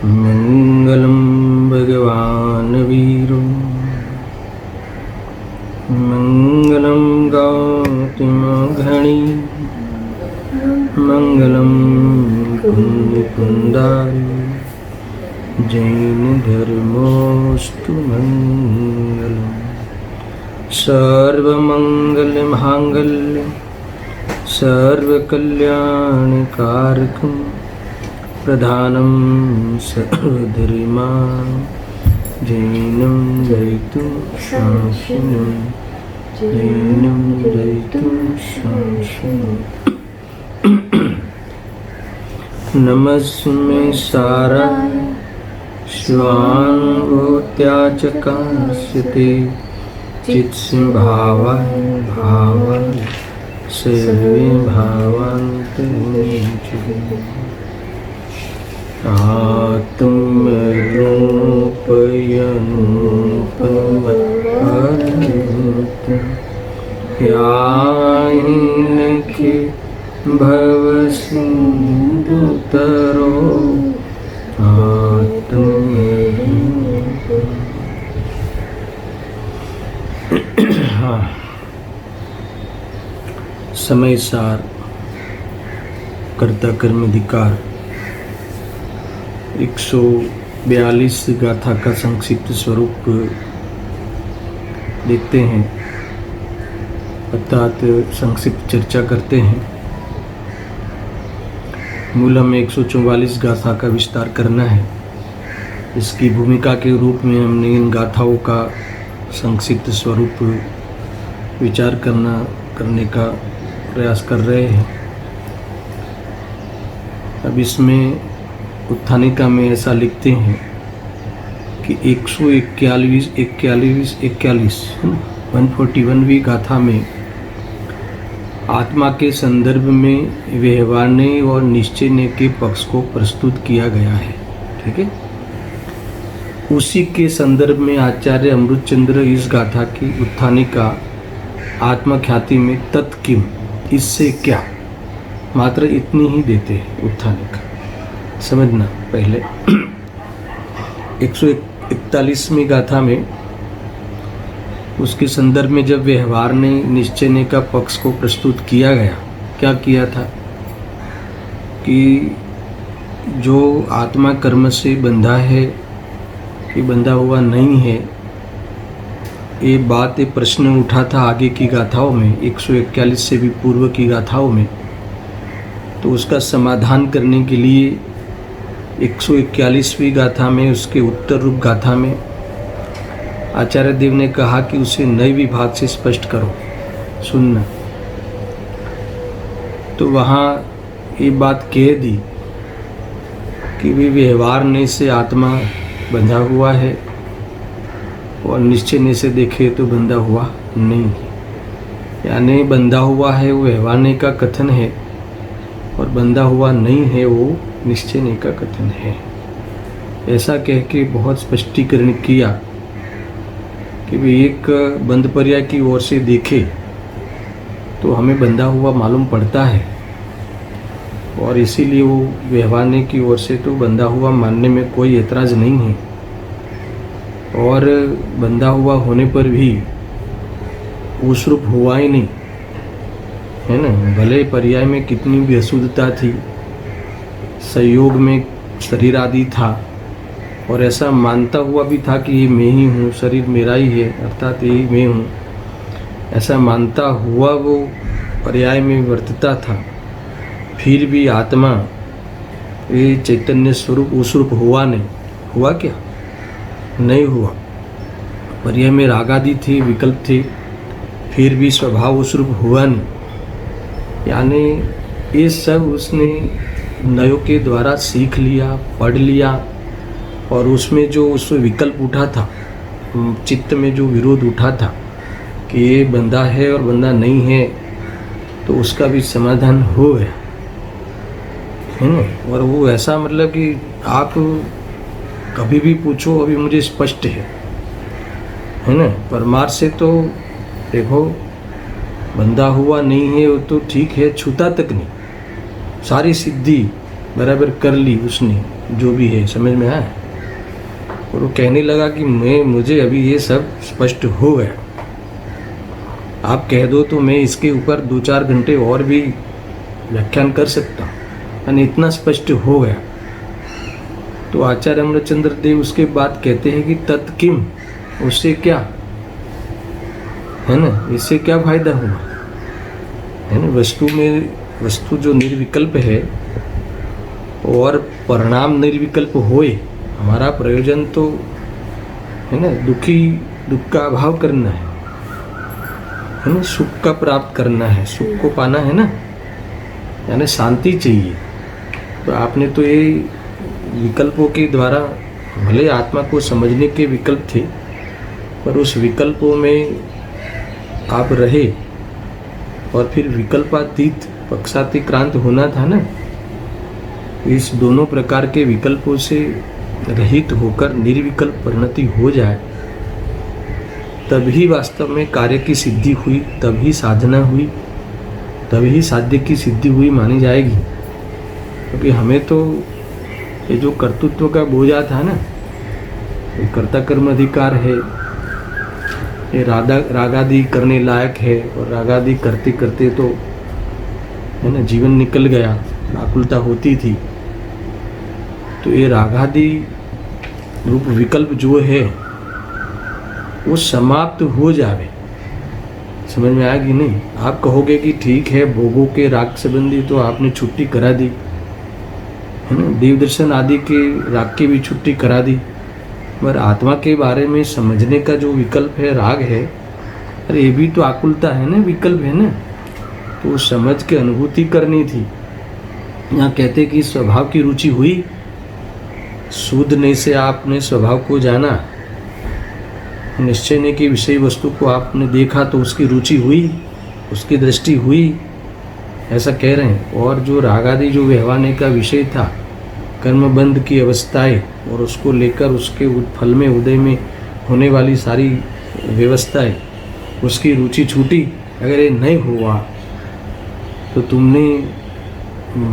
मंगलम भगवान वीरो मंगलम गौतमघ्नी मंगलम कुंदारी जैन धर्मोस्तु मंगलम सर्वमंगल मांगल्य सर्वकल्याणकारकं प्रधानं सर्वधर्मां जैनं जयतु शासनं जैनं जयतु शासनं नमस्मे साराय स्वानुभूत्याचकास्यते चित्संभावाय भावाय सर्वे भावान्तर्मुञ्चते आत्मरूपयनुपमहरन्ति याहिनखे भवसिन्धुतरो समय सार कर्ता कर्म अधिकार 142 गाथा का संक्षिप्त स्वरूप देखते हैं अर्थात संक्षिप्त चर्चा करते हैं। मूल हमें 144 गाथा का विस्तार करना है। इसकी भूमिका के रूप में हमने इन गाथाओं का संक्षिप्त स्वरूप विचार करने का प्रयास कर रहे हैं। अब इसमें उत्थानिका में ऐसा लिखते हैं कि 141वीं गाथा में आत्मा के संदर्भ में व्यवहारने और निश्चयने के पक्ष को प्रस्तुत किया गया है। ठीक है, उसी के संदर्भ में आचार्य अमृतचंद्र इस गाथा की उत्थानिका आत्मख्याति में तत्किम, इससे क्या, मात्र इतनी ही देते हैं उत्थानिका। समझना पहले 141वीं गाथा में उसके संदर्भ में जब व्यवहार ने निश्चयने का पक्ष को प्रस्तुत किया गया, क्या किया था कि जो आत्मा कर्म से बंधा है कि बंधा हुआ नहीं है, ये बात, ये प्रश्न उठा था आगे की गाथाओं में, 141 से भी पूर्व की गाथाओं में। तो उसका समाधान करने के लिए 141वीं गाथा में, उसके उत्तर रूप गाथा में आचार्य देव ने कहा कि उसे नए विभाग से स्पष्ट करो, सुनना। तो वहाँ ये बात कह दी कि वे व्यवहारने से आत्मा बंधा हुआ है और निश्चयने से देखे तो बंधा हुआ नहीं है। यानी बंधा हुआ है वो व्यवहारने का कथन है और बंधा हुआ नहीं है वो निश्चयने का कथन है। ऐसा कह के बहुत स्पष्टीकरण किया कि वे एक बंद पर्याय की ओर से देखे तो हमें बंधा हुआ मालूम पड़ता है और इसीलिए वो व्यवहारने की ओर से तो बंधा हुआ मानने में कोई एतराज़ नहीं है। और बंधा हुआ होने पर भी उस रूप हुआ ही नहीं है ना। भले पर्याय में कितनी भी अशुद्धता थी, संयोग में शरीर आदि था और ऐसा मानता हुआ भी था कि ये मैं ही हूँ, शरीर मेरा ही है, अर्थात यही मैं हूँ, ऐसा मानता हुआ वो पर्याय में वर्तता था। फिर भी आत्मा ये चैतन्य स्वरूप उस रूप हुआ नहीं। हुआ क्या? नहीं हुआ। पर्याय में राग आदि थी, विकल्प थे, फिर भी स्वभाव उस रूप हुआ नहीं। यानी ये सब उसने नयों के द्वारा सीख लिया, पढ़ लिया और उसमें जो उस विकल्प उठा था, चित्त में जो विरोध उठा था कि ये बंदा है और बंदा नहीं है, तो उसका भी समाधान हो गया है ना। और वो ऐसा मतलब कि आप कभी भी पूछो, अभी मुझे स्पष्ट है ना। परमार्थ से तो देखो बंधा हुआ नहीं है वो तो ठीक है, छूता तक नहीं। सारी सिद्धि बराबर कर ली उसने, जो भी है, समझ में आया। और वो कहने लगा कि मुझे अभी ये सब स्पष्ट हो गया, आप कह दो तो मैं इसके ऊपर 2-4 घंटे और भी व्याख्यान कर सकता हूँ, यानी इतना स्पष्ट हो गया। तो आचार्य अमृतचंद्र देव उसके बाद कहते हैं कि तत्किम, उससे क्या है ना, इससे क्या फायदा हुआ, है ना। वस्तु जो निर्विकल्प है और परिणाम निर्विकल्प होए, हमारा प्रयोजन तो है ना दुख का अभाव करना है ना, सुख का प्राप्त करना है, सुख को पाना है ना, यानी शांति चाहिए। तो आपने तो ये विकल्पों के द्वारा, भले आत्मा को समझने के विकल्प थे, पर उस विकल्पों में आप रहे और फिर विकल्पातीत पक्षातिक्रांत होना था ना। इस दोनों प्रकार के विकल्पों से रहित होकर निर्विकल्प परिणति हो जाए, तभी वास्तव में कार्य की सिद्धि हुई, तभी साधना हुई, तभी साध्य की सिद्धि हुई मानी जाएगी। क्योंकि हमें तो ये जो कर्तृत्व का बोझा था ना, ये कर्ता कर्म अधिकार है, ये रागादि करने लायक है, और रागादि करते करते तो है ना जीवन निकल गया, आकुलता होती थी। तो ये रागादि रूप विकल्प जो है वो समाप्त हो जावे, समझ में आया कि नहीं। आप कहोगे कि ठीक है, भोगों के राग संबंधी तो आपने छुट्टी करा दी, है ना, देव दर्शन आदि के राग की भी छुट्टी करा दी, पर आत्मा के बारे में समझने का जो विकल्प है, राग है, अरे ये भी तो आकुलता है ना, विकल्प है ना। तो समझ के अनुभूति करनी थी। यहाँ कहते कि स्वभाव की रुचि हुई, सूदने से आपने स्वभाव को जाना, निश्चय ने की विषय वस्तु को आपने देखा तो उसकी रुचि हुई, उसकी दृष्टि हुई, ऐसा कह रहे हैं। और जो रागादि जो व्यवहारने का विषय था, कर्मबंध की अवस्थाएं, और उसको लेकर उसके फल में उदय में होने वाली सारी व्यवस्थाएं, उसकी रुचि छूटी। अगर ये नहीं हुआ तो तुमने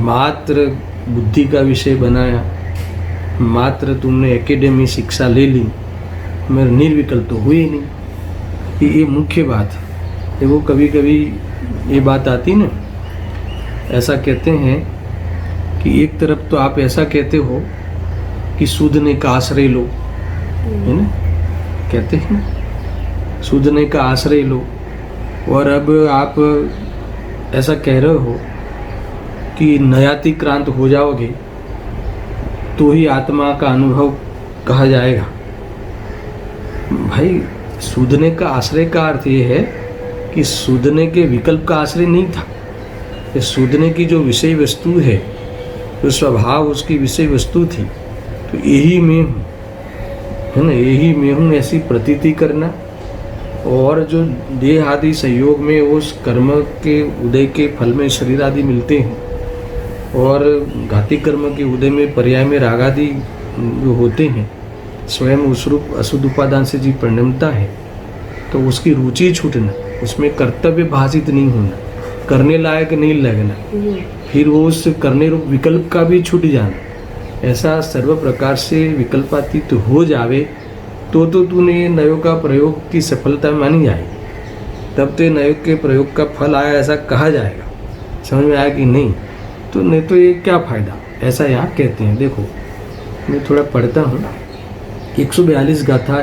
मात्र बुद्धि का विषय बनाया, मात्र तुमने एकेडमी शिक्षा ले ली, मगर निर्विकल्प तो हुई नहीं। ये मुख्य बात है। देखो कभी कभी ये बात आती ना, ऐसा कहते हैं कि एक तरफ तो आप ऐसा कहते हो कि सूदने का आश्रय लो, है ना, कहते हैं ना, सूदने का आश्रय लो, और अब आप ऐसा कह रहे हो कि नयातिक्रांत हो जाओगे तो ही आत्मा का अनुभव कहा जाएगा। भाई, सूदने का आश्रय का अर्थ ये है कि सूदने के विकल्प का आश्रय नहीं था। ये सूदने की जो विषय वस्तु है, जो स्वभाव उसकी विषय वस्तु थी, तो यही मैं हूँ, है ना, यही मैं हूँ, ऐसी प्रतीति करना। और जो देह आदि संयोग में उस कर्म के उदय के फल में शरीर आदि मिलते हैं, और घाती कर्म के उदय में पर्याय में राग आदि जो होते हैं, स्वयं उस रूप अशुद्ध उपादान से जीव परिणमता है, तो उसकी रुचि छूटना, उसमें कर्तव्य भाषित नहीं होना, करने लायक नहीं लगना, फिर वो उस करने रूप विकल्प का भी छूट जाना, ऐसा सर्व प्रकार से विकल्पातीत हो जावे तो तूने ये नयोग का प्रयोग की सफलता मानी जाएगी। तब तो नयोग के प्रयोग का फल आया ऐसा कहा जाएगा। समझ में आया कि नहीं? तो नहीं तो ये क्या फ़ायदा, ऐसा यहाँ कहते हैं। देखो मैं थोड़ा पढ़ता हूँ। 142 गाथा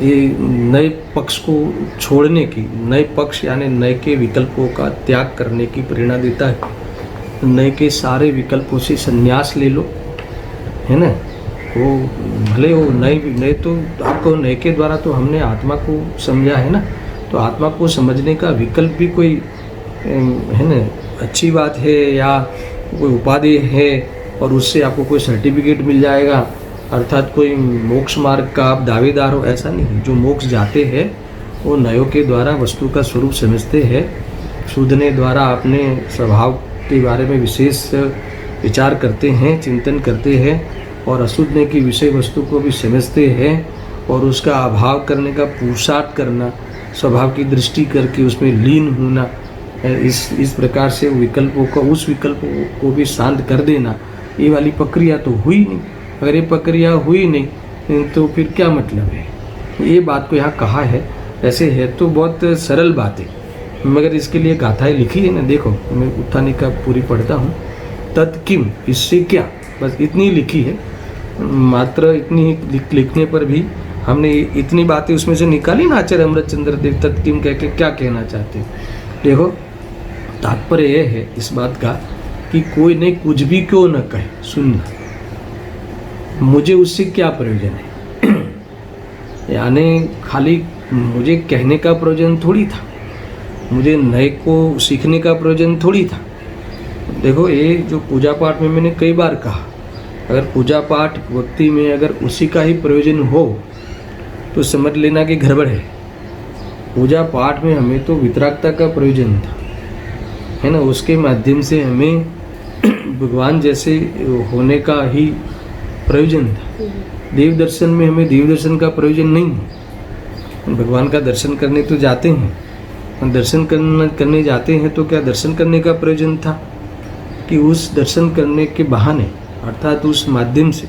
ये नए पक्ष को छोड़ने की, नए पक्ष यानी नए के विकल्पों का त्याग करने की प्रेरणा देता है। नए के सारे विकल्पों से संन्यास ले लो, है ना। वो भले वो नए तो आपको नए के द्वारा तो हमने आत्मा को समझा है ना, तो आत्मा को समझने का विकल्प भी कोई है ना अच्छी बात है या कोई उपाधि है और उससे आपको कोई सर्टिफिकेट मिल जाएगा, अर्थात कोई मोक्ष मार्ग का आप दावेदार हो, ऐसा नहीं। जो मोक्ष जाते हैं वो नयों के द्वारा वस्तु का स्वरूप समझते हैं, सूदने द्वारा अपने स्वभाव के बारे में विशेष विचार करते हैं, चिंतन करते हैं, और अशुद्धने की विषय वस्तु को भी समझते हैं, और उसका अभाव करने का पुरुषार्थ करना, स्वभाव की दृष्टि करके उसमें लीन होना, इस प्रकार से विकल्पों को, उस विकल्प को भी शांत कर देना, ये वाली प्रक्रिया तो हुई नहीं। अगर ये प्रक्रिया हुई नहीं तो फिर क्या मतलब है? ये बात को यहाँ कहा है। ऐसे है तो बहुत सरल बात है, मगर इसके लिए गाथाएं लिखी है ना। देखो मैं उत्थानिका पूरी पढ़ता हूँ। तत्किम, इससे क्या, बस इतनी लिखी है। मात्र इतनी लिखने पर भी हमने इतनी बातें उसमें से निकाली ना। आचार्य अमृतचंद्र देव तत्किम कह के क्या कहना चाहते हैं? देखो तात्पर्य यह है इस बात का कि कोई ने कुछ भी क्यों न कहे, सुनना, मुझे उससे क्या प्रयोजन है। यानी खाली मुझे कहने का प्रयोजन थोड़ी था, मुझे नए को सीखने का प्रयोजन थोड़ी था। देखो ये जो पूजा पाठ में मैंने कई बार कहा, अगर पूजा पाठ भक्ति में अगर उसी का ही प्रयोजन हो तो समझ लेना कि गड़बड़ है। पूजा पाठ में हमें तो वितरागता का प्रयोजन था, है ना। उसके माध्यम से हमें भगवान जैसे होने का ही प्रयोजन था। देव दर्शन में हमें देव दर्शन का प्रयोजन नहीं है। भगवान का दर्शन करने तो जाते हैं, दर्शन करने जाते हैं तो क्या दर्शन करने का प्रयोजन था कि उस दर्शन करने के बहाने अर्थात उस माध्यम से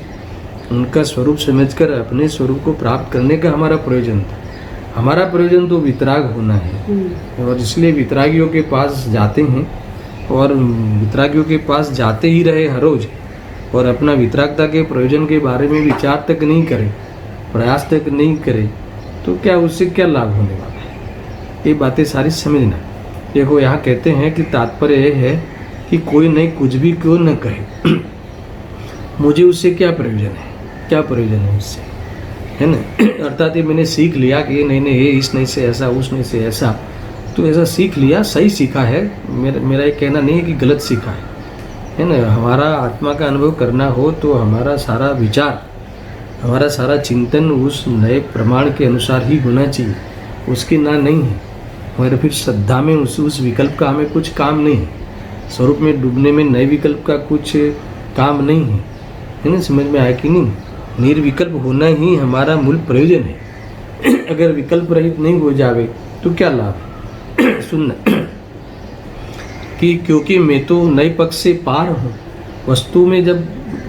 उनका स्वरूप समझकर अपने स्वरूप को प्राप्त करने का हमारा प्रयोजन था। हमारा प्रयोजन तो वितराग होना है, और इसलिए वितरागियों के पास जाते हैं, और वितरागियों के पास जाते ही रहे हर रोज, और अपना वितरागता के प्रयोजन के बारे में विचार तक नहीं करें, प्रयास तक नहीं करें, तो क्या उससे क्या लाभ होने वाला है? ये बातें सारी समझना। देखो यहाँ कहते हैं कि तात्पर्य यह है कि कोई नहीं कुछ भी क्यों न कहे, मुझे उससे क्या प्रयोजन है, क्या प्रयोजन है उससे, है ना। अर्थात ये मैंने सीख लिया कि नहीं ये इस नहीं से ऐसा, उस नहीं से ऐसा, तो ऐसा सीख लिया, सही सीखा है। मेरा ये कहना नहीं है कि गलत सीखा है ना। हमारा आत्मा का अनुभव करना हो तो हमारा सारा विचार, हमारा सारा चिंतन उस नए प्रमाण के अनुसार ही होना चाहिए, उसकी ना नहीं है। मगर फिर श्रद्धा में उस विकल्प का हमें कुछ काम नहीं है। स्वरूप में डूबने में नए विकल्प का कुछ काम नहीं है ना। समझ में आया कि नहीं? निर्विकल्प होना ही हमारा मूल प्रयोजन है। अगर विकल्प रहित नहीं हो जावे तो क्या लाभ? सुनना कि क्योंकि मैं तो नए पक्ष से पार हूँ। वस्तु में जब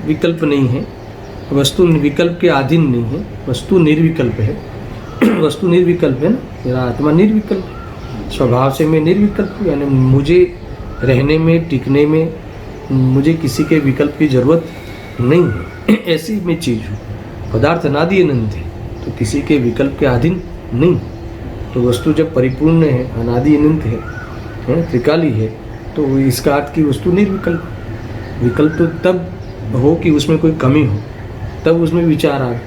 विकल्प नहीं है, वस्तु विकल्प के अधीन नहीं है, वस्तु निर्विकल्प है। वस्तु निर्विकल्प है ना, मेरा आत्मा निर्विकल्प, स्वभाव से मैं निर्विकल्प, यानी मुझे रहने में, टिकने में मुझे किसी के विकल्प की जरूरत नहीं है। ऐसी मैं चीज़ हूँ। पदार्थ अनादि अनंत है तो किसी के विकल्प के अधीन नहीं। तो वस्तु जब परिपूर्ण है, अनादि अनंत है, त्रिकाली है, तो इसका अर्थ की वस्तु निर्विकल्प। विकल्प तो तब हो कि उसमें कोई कमी हो, तब उसमें विचार आए।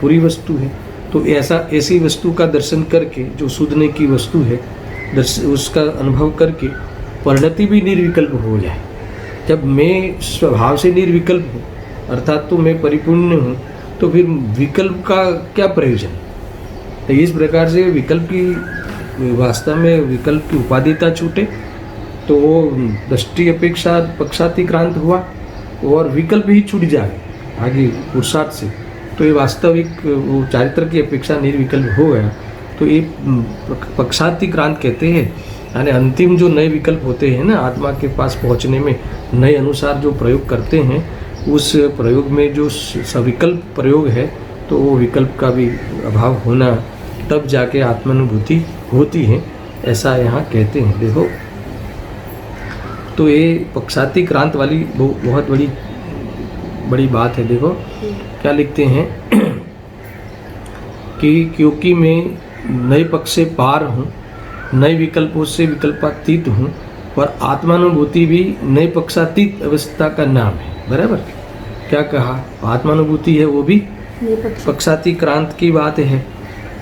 पूरी वस्तु है तो ऐसी वस्तु का दर्शन करके, जो सुधने की वस्तु है, उसका अनुभव करके परिणति भी निर्विकल्प हो जाए। जब मैं स्वभाव से निर्विकल्प हूँ, अर्थात तो मैं परिपूर्ण हूँ, तो फिर विकल्प का क्या प्रयोजन? तो इस प्रकार से विकल्प की, वास्तव में विकल्प की उपाधिता छूटे तो वो दृष्टि अपेक्षा पक्षातिक्रांत हुआ, और विकल्प ही छूट जाए आगे पुरुषार्थ से, तो ये वास्तविक वो चारित्र की अपेक्षा निर्विकल्प हो गया। तो ये पक्षातिक्रांत कहते हैं, यानी अंतिम जो नए विकल्प होते हैं ना, आत्मा के पास पहुंचने में नए अनुसार जो प्रयोग करते हैं, उस प्रयोग में जो सविकल्प प्रयोग है, तो वो विकल्प का भी अभाव होना, तब जाके आत्मानुभूति होती है, ऐसा यहाँ कहते हैं। देखो तो ये पक्षातिक्रांत वाली बहुत बड़ी बात है। देखो क्या लिखते हैं कि क्योंकि मैं नए पक्ष से पार हूँ, नए विकल्पों से विकल्पातीत हूँ, और आत्मानुभूति भी नए पक्षातीत अवस्था का नाम है। बराबर क्या कहा? आत्मानुभूति है वो भी पक्षातिक्रांत की बात है।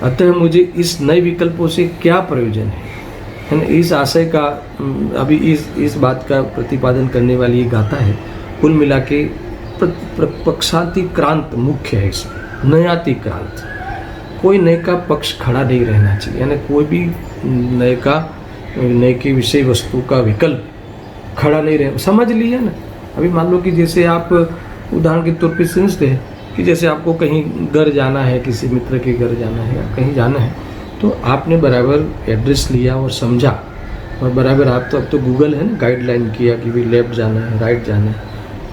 अतः मुझे इस नए विकल्पों से क्या प्रयोजन है ना। इस आशय का अभी इस बात का प्रतिपादन करने वाली ये गाथा है। कुल मिला के पक्षातिक्रांत मुख्य है इसमें, नयातिक्रांत। कोई नए का पक्ष खड़ा नहीं रहना चाहिए, यानी कोई भी नए की विषय वस्तु का विकल्प खड़ा नहीं रहे। समझ लिया ना। अभी मान लो कि जैसे आप उदाहरण के तौर पे समझते हैं कि जैसे आपको कहीं घर जाना है, किसी मित्र के घर जाना है, या कहीं जाना है, तो आपने बराबर एड्रेस लिया और समझा, और बराबर आप तो अब तो गूगल है ना, गाइडलाइन किया कि भाई लेफ्ट जाना है, राइट जाना है,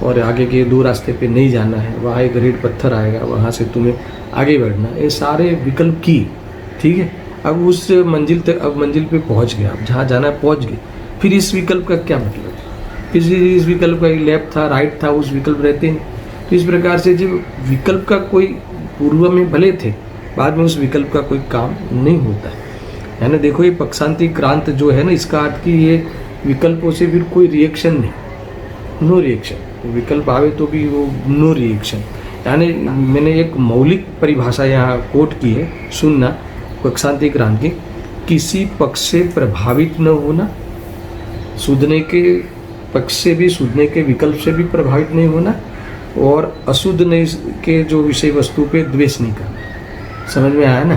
और आगे के 2 रास्ते पे नहीं जाना है, वहाँ एक रेड पत्थर आएगा, वहाँ से तुम्हें आगे बढ़ना, ये सारे विकल्प की, ठीक है। अब उस मंजिल तक, अब मंजिल पे पहुँच गया, अब जहाँ जाना है पहुँच गए, फिर इस विकल्प का क्या मतलब है? फिर इस विकल्प का लेफ्ट था, राइट था, उस विकल्प रहते नहीं। तो इस प्रकार से जब विकल्प का कोई पूर्व में भले थे, बाद में उस विकल्प का कोई काम नहीं होता है ना। देखो ये पक्षांति क्रांत जो है ना, इसका अर्थ कि ये विकल्पों से फिर कोई रिएक्शन नहीं, नो रिएक्शन। विकल्प आवे तो भी वो नो रिएक्शन, यानी मैंने एक मौलिक परिभाषा यहाँ कोट की है, सुनना, पक्षांति क्रांत की, किसी पक्ष से प्रभावित न होना, सूदने के पक्ष से भी, सूदने के विकल्प से भी प्रभावित नहीं होना, और अशुद्धने के जो विषय वस्तु पे द्वेष नहीं करना। समझ में आया ना?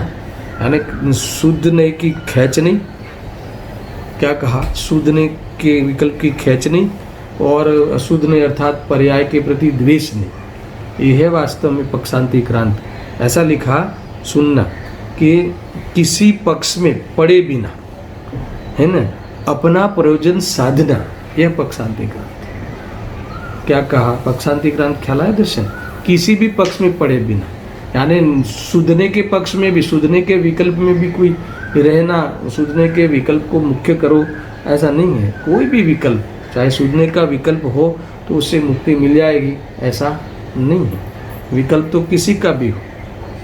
यानी सूदने की खैच नहीं, क्या कहा, सूदने के विकल्प की खैच नहीं, और अशुद्धने अर्थात पर्याय के प्रति द्वेष नहीं। यह है वास्तव में पक्षांति क्रांत। ऐसा लिखा, सुनना, कि किसी पक्ष में पड़े बिना, है ना, अपना प्रयोजन साधना, यह पक्षांति क्रांत। क्या कहा, पक्षांति क्रांत ख्याल है दर्शन, किसी भी पक्ष में पड़े बिना, यानी सूदने के पक्ष में भी, सूदने के विकल्प में भी कोई रहना, सूदने के विकल्प को मुख्य करो, ऐसा नहीं है। कोई भी विकल्प, चाहे सूदने का विकल्प हो तो उससे मुक्ति मिल जाएगी, ऐसा नहीं है। विकल्प तो किसी का भी हो,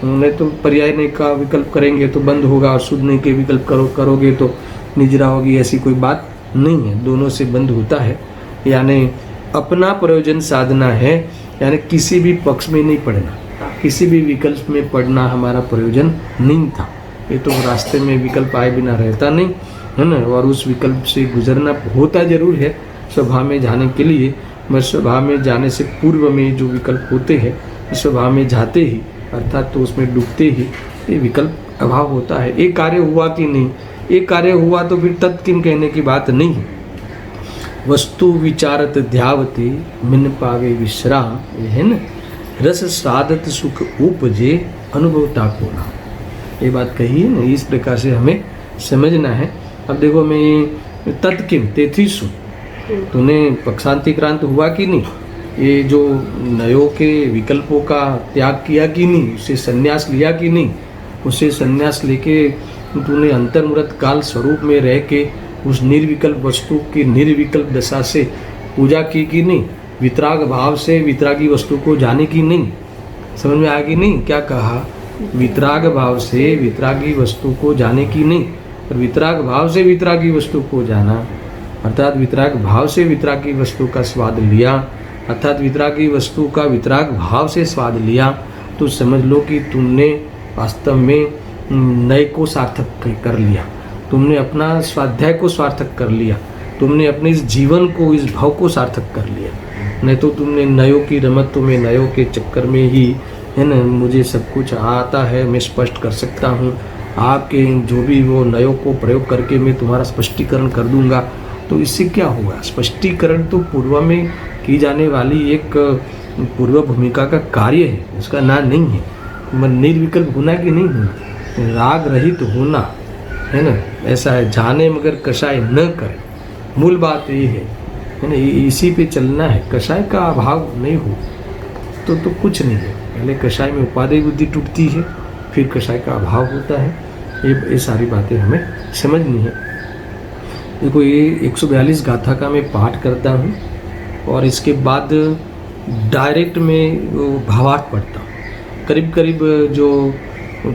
नहीं तो पर्याय का विकल्प करेंगे तो बंद होगा, और सूदने के विकल्प करोगे तो निजरा होगी, ऐसी कोई बात नहीं है, दोनों से बंद होता है। यानी अपना प्रयोजन साधना है, यानी किसी भी पक्ष में नहीं पढ़ना, किसी भी विकल्प में पढ़ना हमारा प्रयोजन नहीं था। ये तो रास्ते में विकल्प आए बिना रहता नहीं है ना, और उस विकल्प से गुजरना होता जरूर है स्वभाव में जाने के लिए। मैं स्वभाव में जाने से पूर्व में जो विकल्प होते हैं, स्वभाव में जाते ही, अर्थात तो उसमें डूबते ही ये विकल्प अभाव होता है। एक कार्य हुआ कि नहीं, एक कार्य हुआ तो फिर तत्किन कहने की बात नहीं है। वस्तु विचारत ध्यावती मिन पावे विश्राम, है न, रस साधत सुख उपजे अनुभवता को नाम। ये बात कही है ना, इस प्रकार से हमें समझना है। अब देखो, मैं तत्किन तेथीसु, तूने पक्षांति क्रांत हुआ कि नहीं, ये जो नयों के विकल्पों का त्याग किया कि नहीं, उससे संन्यास लिया कि नहीं, उससे संन्यास लेके तूने अंतर्मुरत काल स्वरूप में रह के उस निर्विकल्प वस्तु की निर्विकल्प दशा से पूजा की कि नहीं, वितराग भाव से वितरागी वस्तु को जाने की नहीं। समझ में आ गई नहीं? क्या कहा, वितराग भाव से वितरागी वस्तु को जाने की नहीं, और वितराग भाव से वितरागी वस्तु को जाना, अर्थात वितराग भाव से वितरागी वस्तु का स्वाद लिया, अर्थात वितरागी वस्तु का वितराग भाव से स्वाद लिया, तो समझ लो कि तुमने वास्तव में नए को सार्थक कर लिया, तुमने अपना स्वाध्याय को सार्थक कर लिया, तुमने अपने इस जीवन को, इस भाव को सार्थक कर लिया। नहीं तो तुमने नयों की रमत, तुम्हें नयों के चक्कर में ही, है ना, मुझे सब कुछ आता है, मैं स्पष्ट कर सकता हूँ, आपके जो भी वो नयों को प्रयोग करके मैं तुम्हारा स्पष्टीकरण कर दूंगा, तो इससे क्या होगा? स्पष्टीकरण तो पूर्व में की जाने वाली एक पूर्व भूमिका का कार्य है, उसका नाम नहीं है। निर्विकल्प होना कि नहीं होना, राग रहित होना, है ना, ऐसा है। जाने मगर कषाय न करे, मूल बात ये है ना, इसी पे चलना है। कषाय का अभाव नहीं हो तो कुछ नहीं है। पहले कषाय में उपादेय बुद्धि टूटती है, फिर कषाय का अभाव होता है। ये सारी बातें हमें समझनी है। देखो, ये 142 गाथा का मैं पाठ करता हूँ, और इसके बाद डायरेक्ट में भावार्थ पढ़ता हूँ। करीब करीब जो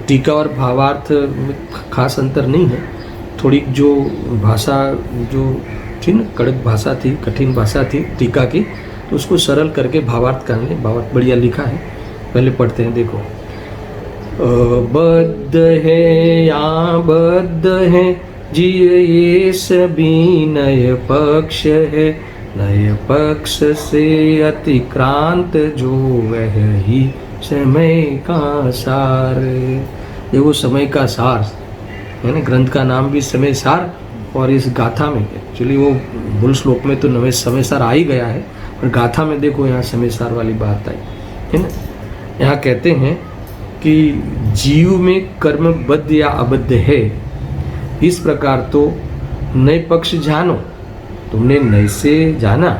टीका और भावार्थ में खास अंतर नहीं है। थोड़ी जो भाषा जो थी ना, कड़क भाषा थी, कठिन भाषा थी टीका की, तो उसको सरल करके भावार्थ कर लें। भावार्थ बढ़िया लिखा है, पहले पढ़ते हैं। देखो, बद्ध है या बद्ध है जिय ये सभी नय पक्ष है, नय पक्ष से अतिक्रांत जो वह ही समय का सार। ये वो समय का सार है ना, ग्रंथ का नाम भी समय सार, और इस गाथा में एक्चुअली वो मूल श्लोक में तो नवे समय सार आ ही गया है, और गाथा में देखो यहाँ समय सार वाली बात आई है ना। यहाँ कहते हैं कि जीव में कर्म बद्ध या अबद्ध है, इस प्रकार तो नए पक्ष जानो। तुमने नए से जाना,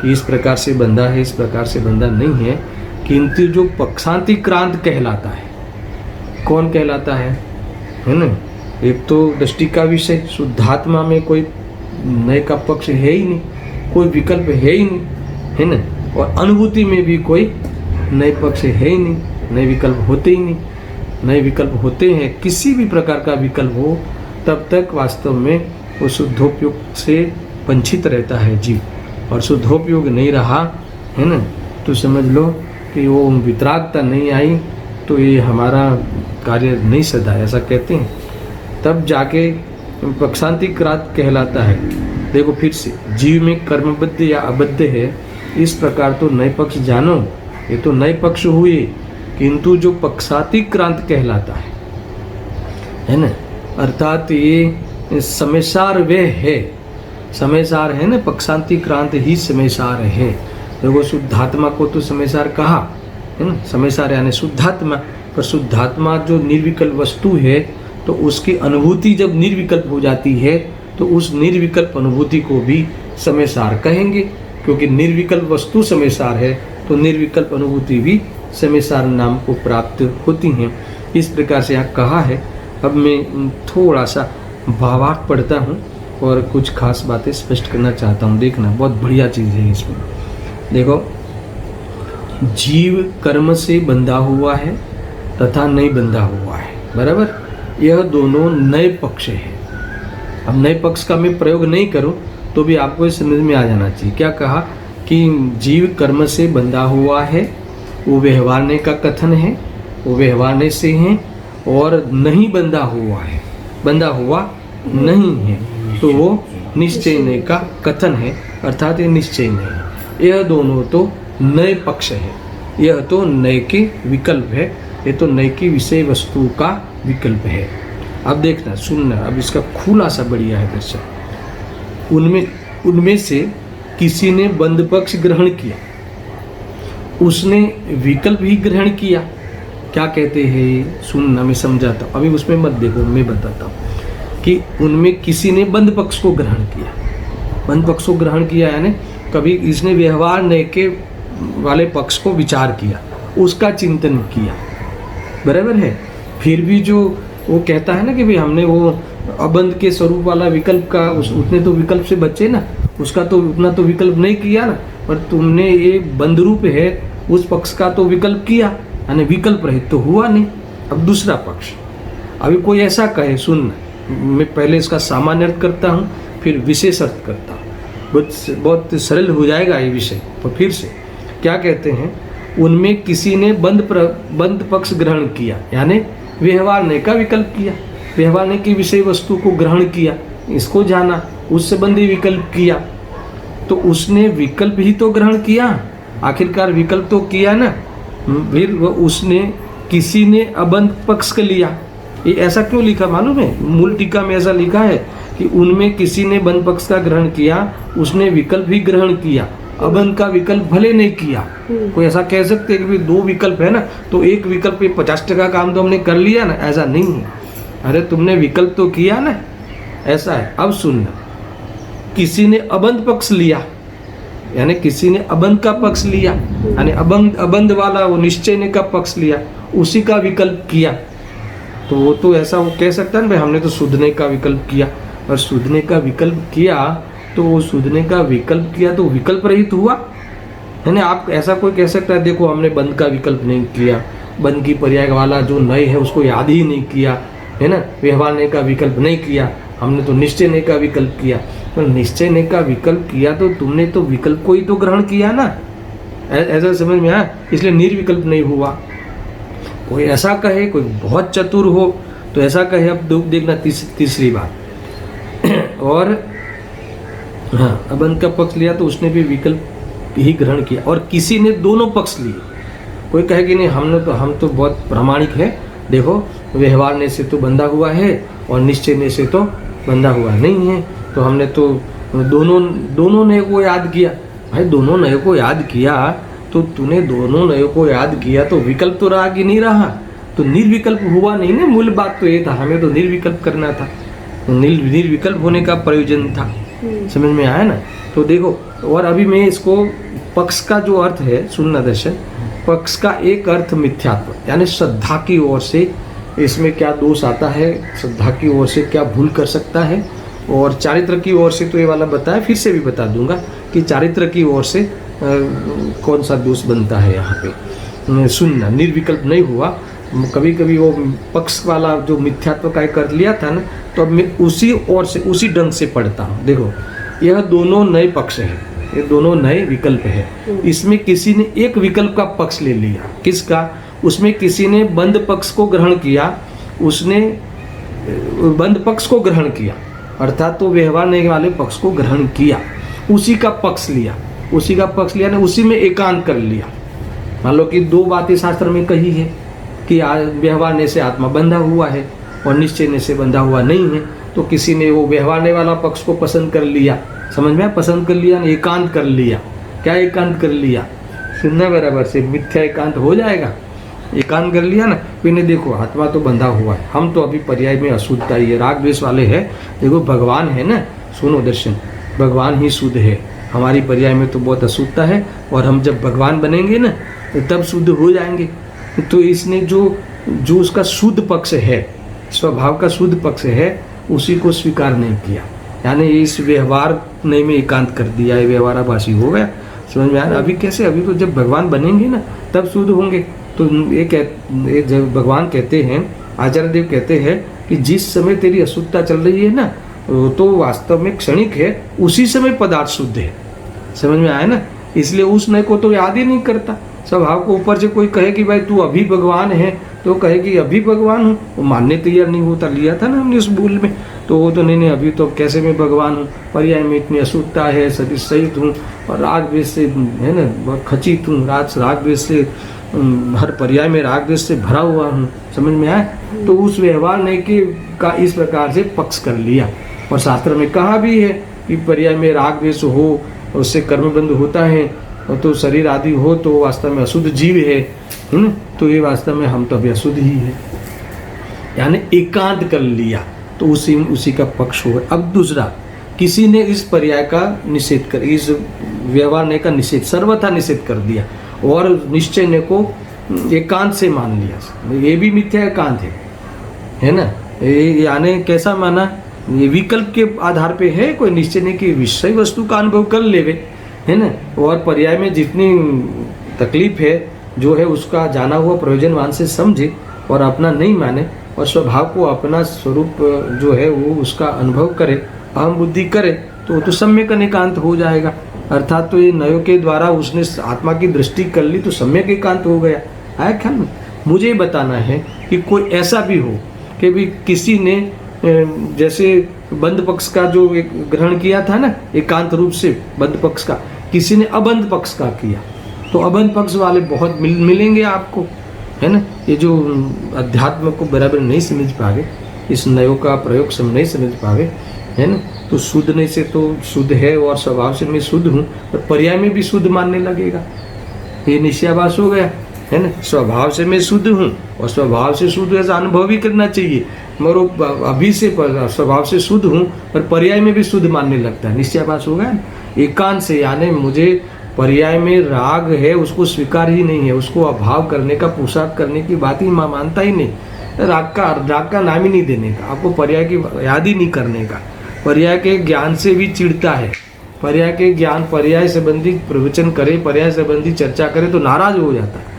कि इस प्रकार से बंधा है, इस प्रकार से बंधा नहीं है, किंतु जो पक्षांतिक्रांत कहलाता है, कौन कहलाता है ना? एक तो दृष्टि का विषय, शुद्धात्मा में कोई नए का पक्ष है ही नहीं, कोई विकल्प है ही नहीं, है ना? और अनुभूति में भी कोई नए पक्ष है ही नहीं, नए विकल्प होते ही नहीं। नए विकल्प होते हैं, किसी भी प्रकार का विकल्प हो, तब तक वास्तव में वो शुद्धोपयोग से वंचित रहता है जीव। और शुद्धोपयोग नहीं रहा, है ना, तो समझ लो कि वो वितरागता नहीं आई, तो ये हमारा कार्य नहीं सदा, ऐसा कहते हैं। तब जाके पक्षांतिक्रांत कहलाता है। देखो फिर से, जीव में कर्मबद्ध या अबद्ध है, इस प्रकार तो नए पक्ष जानो, ये तो नए पक्ष हुए, किंतु जो पक्षातिक्रांत कहलाता है ना, अर्थात ये समयसार वे है, समयसार है ना, पक्षांतिक्रांत ही समयसार है। देखो शुद्धात्मा को तो समयसार कहा है ना, समयसार यानी शुद्धात्मा, पर शुद्धात्मा जो निर्विकल्प वस्तु है, तो उसकी अनुभूति जब निर्विकल्प हो जाती है, तो उस निर्विकल्प अनुभूति को भी समयसार कहेंगे, क्योंकि निर्विकल्प वस्तु समयसार है, तो निर्विकल्प अनुभूति भी समयसार नाम को प्राप्त होती हैं। इस प्रकार से यहाँ कहा है। अब मैं थोड़ा सा भावार्थ पढ़ता हूँ और कुछ खास बातें स्पष्ट करना चाहता हूँ। देखना, बहुत बढ़िया चीज़ है इसमें। देखो, जीव कर्म से बंधा हुआ है तथा नहीं बंधा हुआ है, बराबर, यह दोनों नए पक्ष है। अब नए पक्ष का मैं प्रयोग नहीं करूं तो भी आपको ये समझ में आ जाना चाहिए। क्या कहा कि जीव कर्म से बंधा हुआ है, वो व्यवहारने का कथन है, वो व्यवहारने से है, और नहीं बंधा हुआ है, बंधा हुआ नहीं है, तो वो निश्चयने का कथन है, अर्थात ये निश्चय नहीं। यह दोनों तो नए पक्ष है, यह तो नए के विकल्प है, ये तो नए की विषय वस्तु का विकल्प है। अब देखना, सुनना, अब इसका खुलासा बढ़िया है दर्शक। उनमें से किसी ने बंध पक्ष ग्रहण किया, उसने विकल्प ही ग्रहण किया। क्या कहते हैं, सुनना, मैं समझाता हूँ, अभी उसमें मत देखो, मैं बताता हूँ कि उनमें किसी ने बंध पक्ष को ग्रहण किया। बंध पक्ष को ग्रहण किया यानी कभी इसने व्यवहार नए के वाले पक्ष को विचार किया, उसका चिंतन किया, बराबर है। फिर भी जो वो कहता है ना कि भाई हमने वो अबंध के स्वरूप वाला विकल्प का उतने तो विकल्प से बचे ना, उसका तो उतना तो विकल्प नहीं किया ना, पर तुमने ये बंध रूप है उस पक्ष का तो विकल्प किया, यानी विकल्प रहित तो हुआ नहीं। अब दूसरा पक्ष, अभी कोई ऐसा कहे, सुन, मैं पहले इसका सामान्य अर्थ करता हूँ, फिर विशेष अर्थ करता हूँ, बहुत सरल हो जाएगा ये विषय। तो फिर से क्या कहते हैं, उनमें किसी ने बंध पक्ष ग्रहण किया, यानी व्यवहारने का विकल्प किया, व्यवहारने की विषय वस्तु को ग्रहण किया, इसको जाना, उससे बंधी विकल्प किया, तो उसने विकल्प ही तो ग्रहण किया, आखिरकार विकल्प तो किया ना। फिर उसने किसी ने अबंध पक्ष का लिया। ये ऐसा क्यों लिखा मालूम है, मूल टीका में ऐसा लिखा है कि उनमें किसी ने बंध पक्ष का ग्रहण किया, उसने विकल्प ही ग्रहण किया, अबंध का विकल्प भले नहीं किया। कोई ऐसा कह सकते हैं कि दो विकल्प है ना, तो एक विकल्प पे 50% काम तो हमने कर लिया ना, ऐसा नहीं है। अरे तुमने विकल्प तो किया ना, ऐसा है। अब सुनना, किसी ने अबंध पक्ष लिया, यानी किसी ने अबंध का पक्ष लिया, यानी अबंध वाला वो निश्चय का पक्ष लिया, उसी का विकल्प किया, तो वो तो ऐसा वो कह सकता है ना भाई हमने तो शुद्धने का विकल्प किया। और शुद्धने का विकल्प किया तो वो शुद्धने का विकल्प किया तो विकल्प रहित हुआ, है ना। आप ऐसा कोई कह सकता है देखो हमने बंध का विकल्प नहीं किया, बंध की पर्याय वाला जो नए है उसको याद ही नहीं किया, है ना, व्यवहारने का विकल्प नहीं किया, हमने तो निश्चयने का विकल्प किया। तो निश्चयने का विकल्प किया तो तुमने तो विकल्प को ही तो ग्रहण किया ना, ऐसा समझ में आया, इसलिए निर्विकल्प नहीं हुआ। कोई ऐसा कहे, कोई बहुत चतुर हो तो ऐसा कहे। अब देखना तीसरी बात और हाँ, अबंध का पक्ष लिया तो उसने भी विकल्प ही ग्रहण किया, और किसी ने दोनों पक्ष लिए। कोई कहे कि नहीं हम तो बहुत प्रामाणिक है, देखो व्यवहारने से तो बंधा हुआ है और निश्चयने से तो बंधा हुआ नहीं है, तो हमने तो दोनों नए को याद किया। भाई दोनों नए को याद किया तो तूने दोनों नए को याद किया तो विकल्प तो रहा कि नहीं रहा, तो निर्विकल्प हुआ नहीं ना। मूल बात तो ये था, हमें तो निर्विकल्प करना था, तो निर्विकल्प होने का प्रयोजन था, समझ में आया ना। तो देखो, और अभी मैं इसको पक्ष का जो अर्थ है सुनना दर्शन, पक्ष का एक अर्थ मिथ्यात्व, यानी श्रद्धा की ओर से इसमें क्या दोष आता है, श्रद्धा की ओर से क्या भूल कर सकता है, और चारित्र की ओर से तो ये वाला बताया, फिर से भी बता दूंगा कि चारित्र की ओर से कौन सा दोष बनता है यहाँ पे। सुनना निर्विकल्प नहीं हुआ, कभी कभी वो पक्ष वाला जो मिथ्यात्व का कर लिया था ना, तो अब मैं उसी ओर से उसी ढंग से पढ़ता हूँ। देखो, यह दोनों नए पक्ष है, ये दोनों नए विकल्प है। इसमें किसी ने एक विकल्प का पक्ष ले लिया, किसका? उसमें किसी ने बंद पक्ष को ग्रहण किया, उसने बंद पक्ष को ग्रहण किया, अर्थात तो व्यवहार नहीं वाले पक्ष को ग्रहण किया, उसी का पक्ष लिया, उसी का पक्ष लिया ना, उसी में एकांत कर लिया। मान लो कि दो बातें शास्त्र में कही है कि व्यवहारने से आत्मा बंधा हुआ है और निश्चयने से बंधा हुआ नहीं है, तो किसी ने वो व्यवहारने वाला पक्ष को पसंद कर लिया, समझ में, पसंद कर लिया, एकांत कर लिया। क्या एकांत कर लिया? सुनना बराबर से, मिथ्या एकांत हो जाएगा। एकांत कर लिया ना, फिर ने देखो आत्मा तो बंधा हुआ है, हम तो अभी पर्याय में अशुद्धता ही है, राग द्वेष वाले है। देखो भगवान है ना, सुनो दर्शन, भगवान ही शुद्ध है, हमारी पर्याय में तो बहुत अशुद्धता है, और हम जब भगवान बनेंगे ना तो तब शुद्ध हो जाएंगे। तो इसने जो उसका शुद्ध पक्ष है, स्वभाव का शुद्ध पक्ष है, उसी को स्वीकार नहीं किया, यानी इस व्यवहार नहीं में एकांत कर दिया, ये व्यवहाराभासी हो गया। समझ में आया? अभी कैसे? अभी तो जब भगवान बनेंगे ना तब शुद्ध होंगे। तो ये जब भगवान कहते हैं, आचार्य देव कहते हैं कि जिस समय तेरी अशुद्धता चल रही है ना, तो वास्तव में क्षणिक है, उसी समय पदार्थ शुद्ध है। समझ में आया ना? इसलिए उस नए को तो याद ही नहीं करता। स्वभाव को ऊपर से कोई कहे कि भाई तू अभी भगवान है, तो कहे कि अभी भगवान हूँ, वो मानने तैयार नहीं होता। लिया था ना हमने उस भूल में, तो वो तो नहीं अभी तो कैसे मैं भगवान हूँ, पर्याय में इतनी अशुद्धता है, सभी सहित हूँ, और राग द्वेष से है ना बहुत खचित हूँ, राग द्वेष से हर पर्याय में राग द्वेष से भरा हुआ हूँ। समझ में आया? तो उस व्यवहार ने का इस प्रकार से पक्ष कर लिया। और शास्त्र में कहा भी है कि पर्याय में राग द्वेष हो, उससे कर्मबंध होता है, तो शरीर आदि हो तो वास्तव में अशुद्ध जीव है ना, तो ये वास्तव में हम तो अभी अशुद्ध ही है, यानी एकांत कर लिया, तो उसी का पक्ष हो गया। अब दूसरा, किसी ने इस पर्याय का निषेध कर, इस व्यवहार ने का निषेध, सर्वथा निषेध कर दिया, और निश्चय ने को एकांत से मान लिया, ये भी मिथ्या एकांत है ना। यानी कैसा माना? ये विकल्प के आधार पे है, कोई निश्चय ने की विषय वस्तु का अनुभव कर लेवे, है ना, और पर्याय में जितनी तकलीफ है जो है उसका जाना हुआ प्रयोजनवान से समझे और अपना नहीं माने, और स्वभाव को अपना स्वरूप जो है वो उसका अनुभव करे, अहम बुद्धि करे, तो सम्यक एकांत हो जाएगा। अर्थात तो ये नयों के द्वारा उसने आत्मा की दृष्टि कर ली तो सम्यक एकांत हो गया। आया ख्याल में? मुझे बताना है कि कोई ऐसा भी हो कि भी किसी ने जैसे बंद पक्ष का जो एक ग्रहण किया था ना, एकांत रूप से बंद पक्ष का, किसी ने अबंध पक्ष का किया, तो अबंध पक्ष वाले बहुत मिलेंगे आपको, है ना। ये जो अध्यात्म को बराबर नहीं समझ पावे, इस नयों का प्रयोग सब नहीं समझ पावे, है ना, तो शुद्ध नहीं से तो शुद्ध है और स्वभाव से मैं शुद्ध हूँ, और पर्याय में भी शुद्ध मानने लगेगा, ये निश्चयाभास हो गया, है ना। स्वभाव से मैं शुद्ध हूँ और स्वभाव से शुद्ध ऐसा अनुभव भी करना चाहिए, मगर अभी से स्वभाव से शुद्ध हूँ पर पर्याय में भी शुद्ध मानने लगता है, निश्चयाभास हो गया। एकांत से, यानी मुझे पर्याय में राग है उसको स्वीकार ही नहीं है, उसको अभाव करने का, पुरुषार्थ करने की बात ही मानता ही नहीं, राग का नाम ही नहीं देने का, आपको पर्याय की याद ही नहीं करने का, पर्याय के ज्ञान से भी चिढ़ता है, पर्याय के ज्ञान, पर्याय संबंधी प्रवचन करे, पर्याय संबंधी चर्चा करे तो नाराज हो जाता है,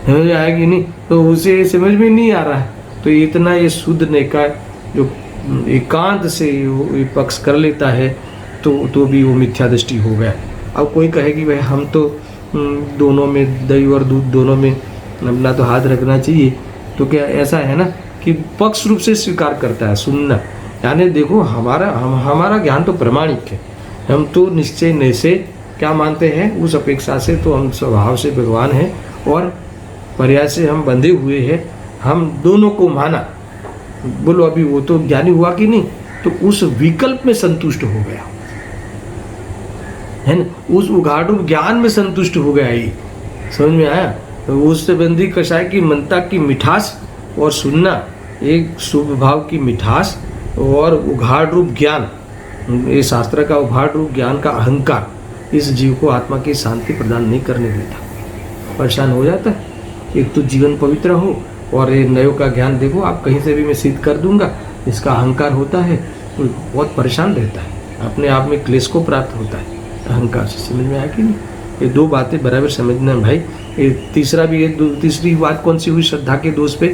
समझ आएगी नहीं, तो उसे समझ में नहीं आ रहा है। तो इतना ये शुद्ध ने का जो एकांत से पक्ष कर लेता है तो भी वो मिथ्या दृष्टि हो गया। अब कोई कहेगी भाई हम तो दोनों में, दही और दूध दोनों में अपना तो हाथ रखना चाहिए, तो क्या ऐसा है ना कि पक्ष रूप से स्वीकार करता है सुनना, यानी देखो हमारा ज्ञान तो प्रमाणिक है, हम तो निश्चय नहीं से क्या मानते हैं, उस अपेक्षा से तो हम स्वभाव से भगवान हैं और पर्याय से हम बंधे हुए हैं, हम दोनों को माना। बोलो अभी वो तो ज्ञानी हुआ कि नहीं, तो उस विकल्प में संतुष्ट हो गया, है ना, उस उघाड़ रूप ज्ञान में संतुष्ट हो गया। ये समझ में आया? तो उस संबंधी कषाय की मनता की मिठास और सुनना, एक शुभ भाव की मिठास और उघाड़ रूप ज्ञान, ये शास्त्र का उभार रूप ज्ञान का अहंकार इस जीव को आत्मा की शांति प्रदान नहीं करने देता, परेशान हो जाता है। एक तो जीवन पवित्र हो और ये नयों का ज्ञान देखो आप कहीं से भी मैं सिद्ध कर दूंगा, इसका अहंकार होता है तो बहुत परेशान रहता है, अपने आप में क्लेश को प्राप्त होता है अहंकार से। समझ में आया कि नहीं? ये दो बातें बराबर समझना भाई। ये तीसरा भी तीसरी बात कौन सी हुई श्रद्धा के दोष पे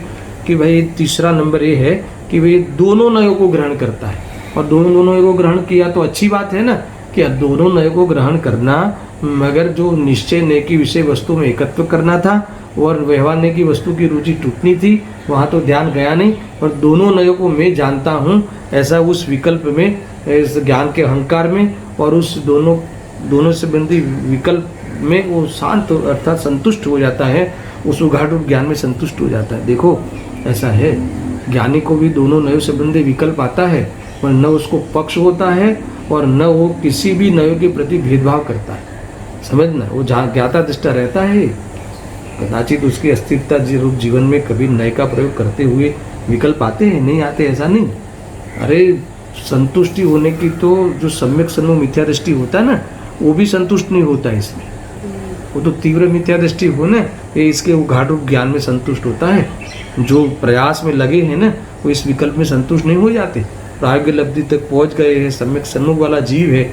कि भाई तीसरा नंबर ये है कि भाई दोनों नयों को ग्रहण करता है, और दोनों नयों को ग्रहण किया तो अच्छी बात है ना कि दोनों नयों को ग्रहण करना, मगर जो निश्चय नय की विषय वस्तु में एकत्व करना था और व्यवहार नय की वस्तु की रुचि टूटनी थी, वहाँ तो ध्यान गया नहीं। और दोनों नयों को मैं जानता हूँ ऐसा उस विकल्प में, इस ज्ञान के अहंकार में और उस दोनों संबंधी विकल्प में वो शांत अर्थात संतुष्ट हो जाता है, उस उघाड़ रूप ज्ञान में संतुष्ट हो जाता है। देखो ऐसा है, ज्ञानी को भी दोनों नयों संबंधी विकल्प आता है और न उसको पक्ष होता है और न वो किसी भी नयों के प्रति भेदभाव करता है। समझना, वो ज्ञाता दृष्टा रहता है। कदाचित उसकी अस्थिरता रूप जीवन में कभी नय का प्रयोग करते हुए विकल्प आते हैं, नहीं आते ऐसा नहीं। अरे संतुष्टि होने की तो जो सम्यक सन्मुख मिथ्या दृष्टि होता है ना, वो भी संतुष्ट नहीं होता है इसमें। वो तो तीव्र मिथ्या दृष्टि हो ना, ये इसके उघाड़ रूप ज्ञान में संतुष्ट होता है। जो प्रयास में लगे हैं ना, वो इस विकल्प में संतुष्ट नहीं हो जाते, प्रायोगिक लब्धि तक पहुंच गए हैं, सम्यक सन्मुख वाला जीव है,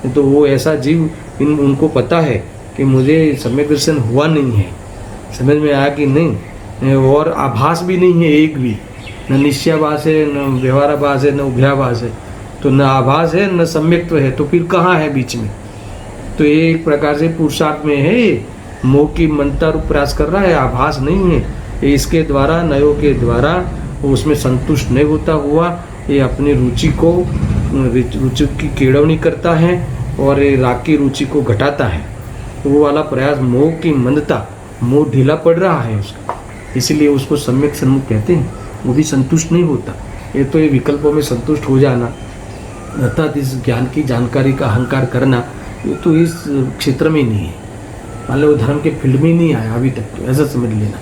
तो वो ऐसा जीव उनको पता है कि मुझे सम्यक दर्शन हुआ नहीं है। समझ में आया कि नहीं? और आभास भी नहीं है एक भी, न निश्चयाभास है, न व्यवहाराभास है, न उभयाभास है। तो न आभास है न सम्यक्त्व है, तो फिर कहाँ है बीच में? तो ये एक प्रकार से पुरुषार्थ में है, ये मोह की मनता रूप प्रयास कर रहा है, आभास नहीं है। ये इसके द्वारा, नयों के द्वारा वो उसमें संतुष्ट नहीं होता हुआ ये अपनी रुचि की केड़वनी करता है और ये राग की रुचि को घटाता है। तो वो वाला प्रयास, मोह की मंदता, मोह ढीला पड़ रहा है उसका, इसलिए उसको सम्यक सन्मुख कहते हैं। वो भी संतुष्ट नहीं होता। ये तो ये विकल्पों में संतुष्ट हो जाना अर्थात इस ज्ञान की जानकारी का अहंकार करना, ये तो इस क्षेत्र में ही नहीं है। मान लो धर्म के फील्ड में ही नहीं आया अभी तक, तो ऐसा समझ लेना।